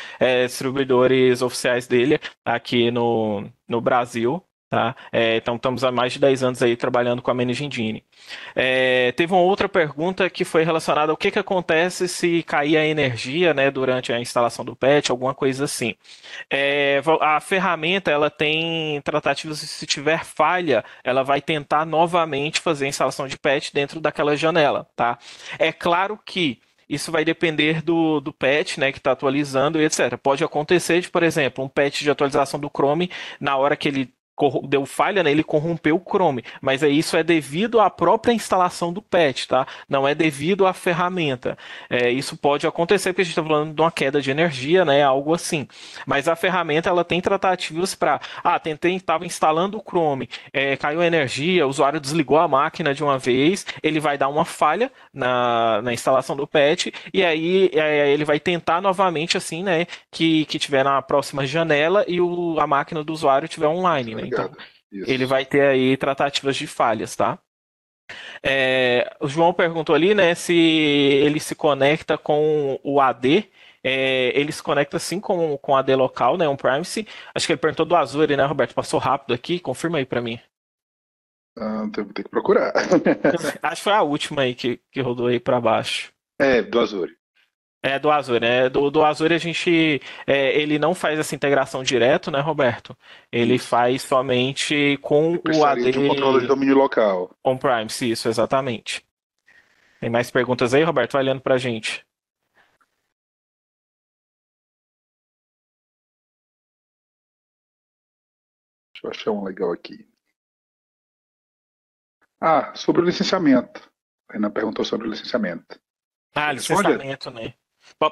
distribuidores oficiais dele aqui no Brasil. Tá? Então estamos há mais de 10 anos aí trabalhando com a Manage Engine. Teve uma outra pergunta que foi relacionada ao que acontece se cair a energia, né, durante a instalação do patch, alguma coisa assim. A ferramenta ela tem tratativas, se tiver falha, ela vai tentar novamente fazer a instalação de patch dentro daquela janela, tá? É claro que isso vai depender do patch, né, que está atualizando e etc. Pode acontecer de, por exemplo, um patch de atualização do Chrome, na hora que ele deu falha, né, ele corrompeu o Chrome, mas isso é devido à própria instalação do patch, tá? Não é devido à ferramenta. Isso pode acontecer porque a gente está falando de uma queda de energia, né, algo assim. Mas a ferramenta ela tem tratativas para, estava instalando o Chrome, caiu a energia, o usuário desligou a máquina de uma vez, ele vai dar uma falha na instalação do patch e aí ele vai tentar novamente assim, né, que tiver na próxima janela e a máquina do usuário tiver online, né? Então Obrigado. ele Isso. vai ter aí tratativas de falhas, tá? O João perguntou ali, né, se ele se conecta com o AD. Ele se conecta assim com o AD local, né, on-premise. Acho que ele perguntou do Azure, né, Roberto? Passou rápido aqui, confirma aí para mim. Tem que procurar. Acho que foi a última aí que rodou aí para baixo. Do Azure. É do Azure, né? Do Azure a gente, ele não faz essa integração direto, né, Roberto? Ele Isso. faz somente com E o precisaria de um controle de AD domínio local. on-premise, isso, exatamente. Tem mais perguntas aí, Roberto? Vai lendo pra gente. Deixa eu achar um legal aqui. Ah, sobre o licenciamento. A Renan perguntou sobre o licenciamento. Ah, Você responde? licenciamento, né?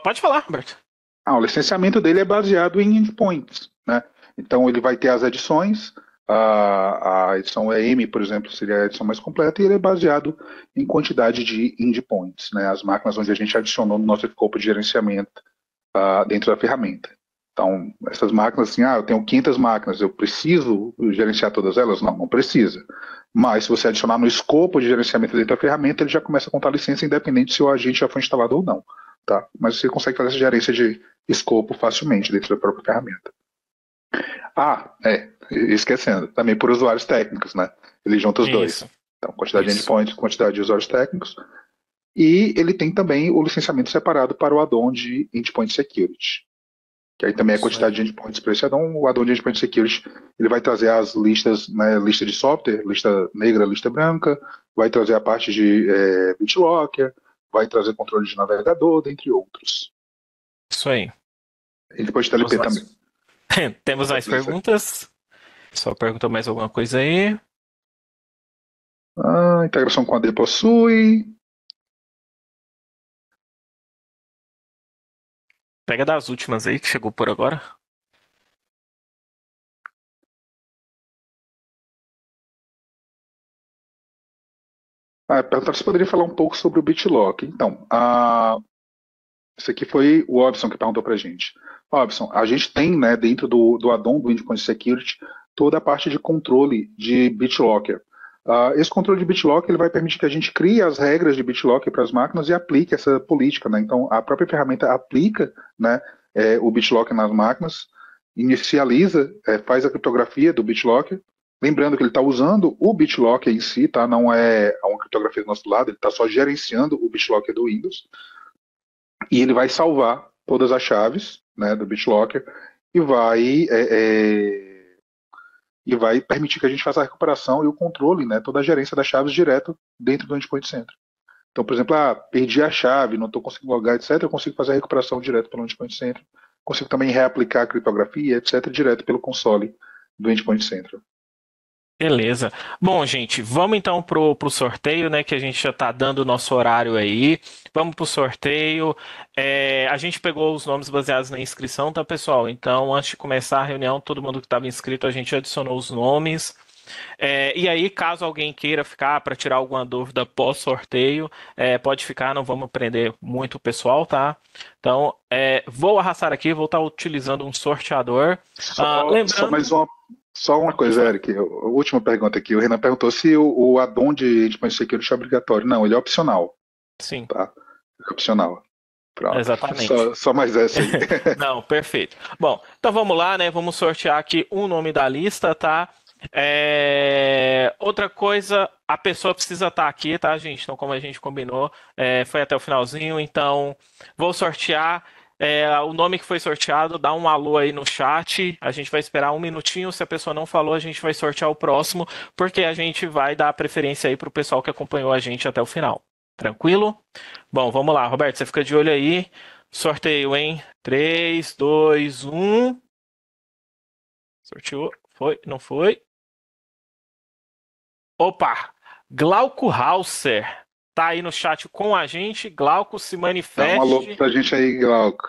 Pode falar, Roberto. Ah, o licenciamento dele é baseado em endpoints, né? Então ele vai ter as edições, a edição EM, por exemplo, seria a edição mais completa, e ele é baseado em quantidade de endpoints, né? As máquinas onde a gente adicionou no nosso escopo de gerenciamento dentro da ferramenta. Então, essas máquinas, assim, eu tenho 500 máquinas, eu preciso gerenciar todas elas? Não, não precisa. Mas se você adicionar no escopo de gerenciamento dentro da ferramenta, ele já começa a contar licença, independente se o agente já foi instalado ou não. Tá? Mas você consegue fazer essa gerência de escopo facilmente dentro da própria ferramenta. Esquecendo, também por usuários técnicos, né? Ele junta os dois. Isso, Então, quantidade de isso. endpoints, quantidade de usuários técnicos. E ele tem também o licenciamento separado para o add-on de Endpoint Security, que aí também é a Isso aí. quantidade de endpoints para esse add-on. O add-on de Endpoint Security, ele vai trazer as listas, né, lista de software, lista negra, lista branca, vai trazer a parte de BitLocker, vai trazer controle de navegador, dentre outros. Isso aí. E depois de Temos TLP também. mais, temos mais Beleza. perguntas? Só perguntou mais alguma coisa aí? Integração com a AD possui. Pega das últimas aí que chegou por agora. Perguntaram se poderia falar um pouco sobre o BitLock. Então, esse aqui foi o Robson que perguntou para a gente. Robson, a gente tem, né, dentro do add-on do Endpoint Security toda a parte de controle de BitLocker. Esse controle de BitLocker ele vai permitir que a gente crie as regras de BitLocker para as máquinas e aplique essa política, né? Então, a própria ferramenta aplica, né, o BitLocker nas máquinas, inicializa, faz a criptografia do BitLocker. Lembrando que ele está usando o BitLocker em si, tá? Não é uma criptografia do nosso lado, ele está só gerenciando o BitLocker do Windows e ele vai salvar todas as chaves, né, do BitLocker e vai permitir que a gente faça a recuperação e o controle, né, toda a gerência das chaves direto dentro do Endpoint Center. Então, por exemplo, perdi a chave, não estou conseguindo logar, etc., eu consigo fazer a recuperação direto pelo Endpoint Center. Consigo também reaplicar a criptografia, etc., direto pelo console do Endpoint Center. Beleza. Bom, gente, vamos então pro sorteio, né? Que a gente já tá dando o nosso horário aí. Vamos pro sorteio. A gente pegou os nomes baseados na inscrição, tá, pessoal? Então, antes de começar a reunião, todo mundo que estava inscrito, a gente adicionou os nomes. E aí, caso alguém queira ficar para tirar alguma dúvida pós-sorteio, pode ficar, não vamos prender muito o pessoal, tá? Então, vou arrastar aqui, vou estar utilizando um sorteador. Só Lembrando. mais uma, só uma Pode coisa, falar. Eric. A última pergunta aqui. O Renan perguntou se o add-on de Endpoint Security é obrigatório. Não, ele é opcional, Sim. tá? É opcional. Pronto. Exatamente. Só mais essa aí. Não, perfeito. Bom, então vamos lá, né? Vamos sortear aqui um nome da lista, tá? Outra coisa, a pessoa precisa estar aqui, tá, gente? Então, como a gente combinou, foi até o finalzinho. Então, vou sortear. O nome que foi sorteado, dá um alô aí no chat. A gente vai esperar um minutinho. Se a pessoa não falou, a gente vai sortear o próximo, porque a gente vai dar preferência aí para o pessoal que acompanhou a gente até o final. Tranquilo? Bom, vamos lá, Roberto, você fica de olho aí. Sorteio, hein? 3, 2, 1. Sorteou. Foi? Não foi? Opa! Glauco Hauser tá aí no chat com a gente. Glauco, se Dá um alô manifeste. pra gente aí, Glauco.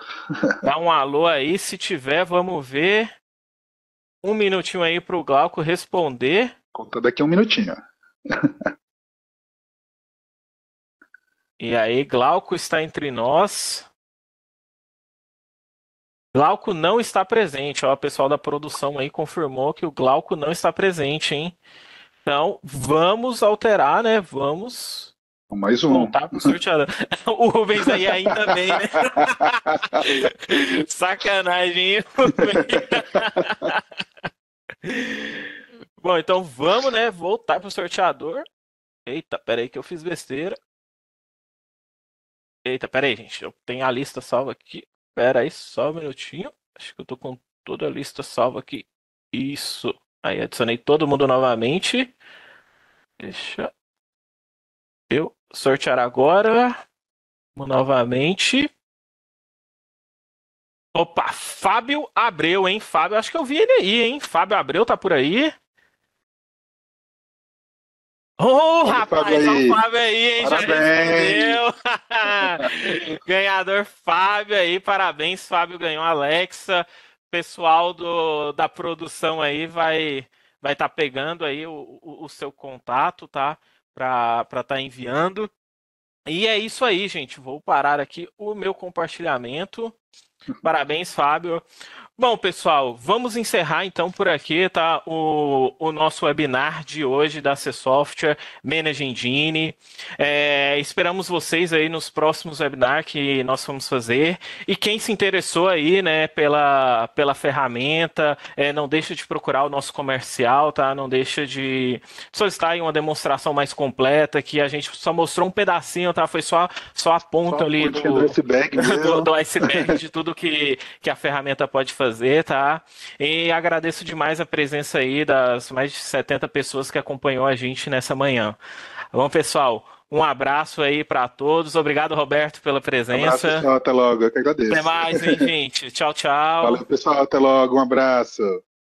Dá um alô aí. Se tiver, vamos ver. Um minutinho aí pro Glauco responder. Conta daqui um minutinho. E aí, Glauco está entre nós. Glauco não está presente. Ó, o pessoal da produção aí confirmou que o Glauco não está presente, hein? Então, vamos alterar, né? Vamos Mais um. voltar pro sorteador. O Rubens aí ainda bem, né? Sacanagem, hein, Rubens? Bom, então vamos, né? Voltar pro sorteador. Eita, pera aí que eu fiz besteira. Eita, pera aí, gente. Eu tenho a lista salva aqui. Pera aí, só um minutinho. Acho que eu tô com toda a lista salva aqui. Isso. Aí adicionei todo mundo novamente. Deixa eu sortear agora. Novamente. Opa, Fábio Abreu, hein? Fábio, acho que eu vi ele aí, hein? Fábio Abreu tá por aí. Ô, Olha o Fábio rapaz, olha o aí. Fábio aí, hein? Já Parabéns! respondeu. Ganhador Fábio aí, parabéns, Fábio ganhou a Alexa. Pessoal da produção aí vai estar pegando aí o seu contato, tá? Para estar enviando. E é isso aí, gente. Vou parar aqui o meu compartilhamento. Parabéns, Fábio. Bom, pessoal, vamos encerrar então por aqui, tá? O nosso webinar de hoje da C Software Manage Engine. Esperamos vocês aí nos próximos webinars que nós vamos fazer. E quem se interessou aí, né, pela ferramenta, não deixa de procurar o nosso comercial, tá? Não deixa de solicitar aí uma demonstração mais completa, que a gente só mostrou um pedacinho, tá? Foi só a Só ponta a ali pontinha do iceberg do, mesmo. do iceberg de tudo que a ferramenta pode fazer, tá? E agradeço demais a presença aí das mais de 70 pessoas que acompanhou a gente nessa manhã. Bom, pessoal, um abraço aí para todos. Obrigado, Roberto, pela Abraço, presença. pessoal. Até logo. Eu que Até agradeço. mais, hein, gente? Tchau, tchau. Valeu, pessoal. Até logo. Um abraço.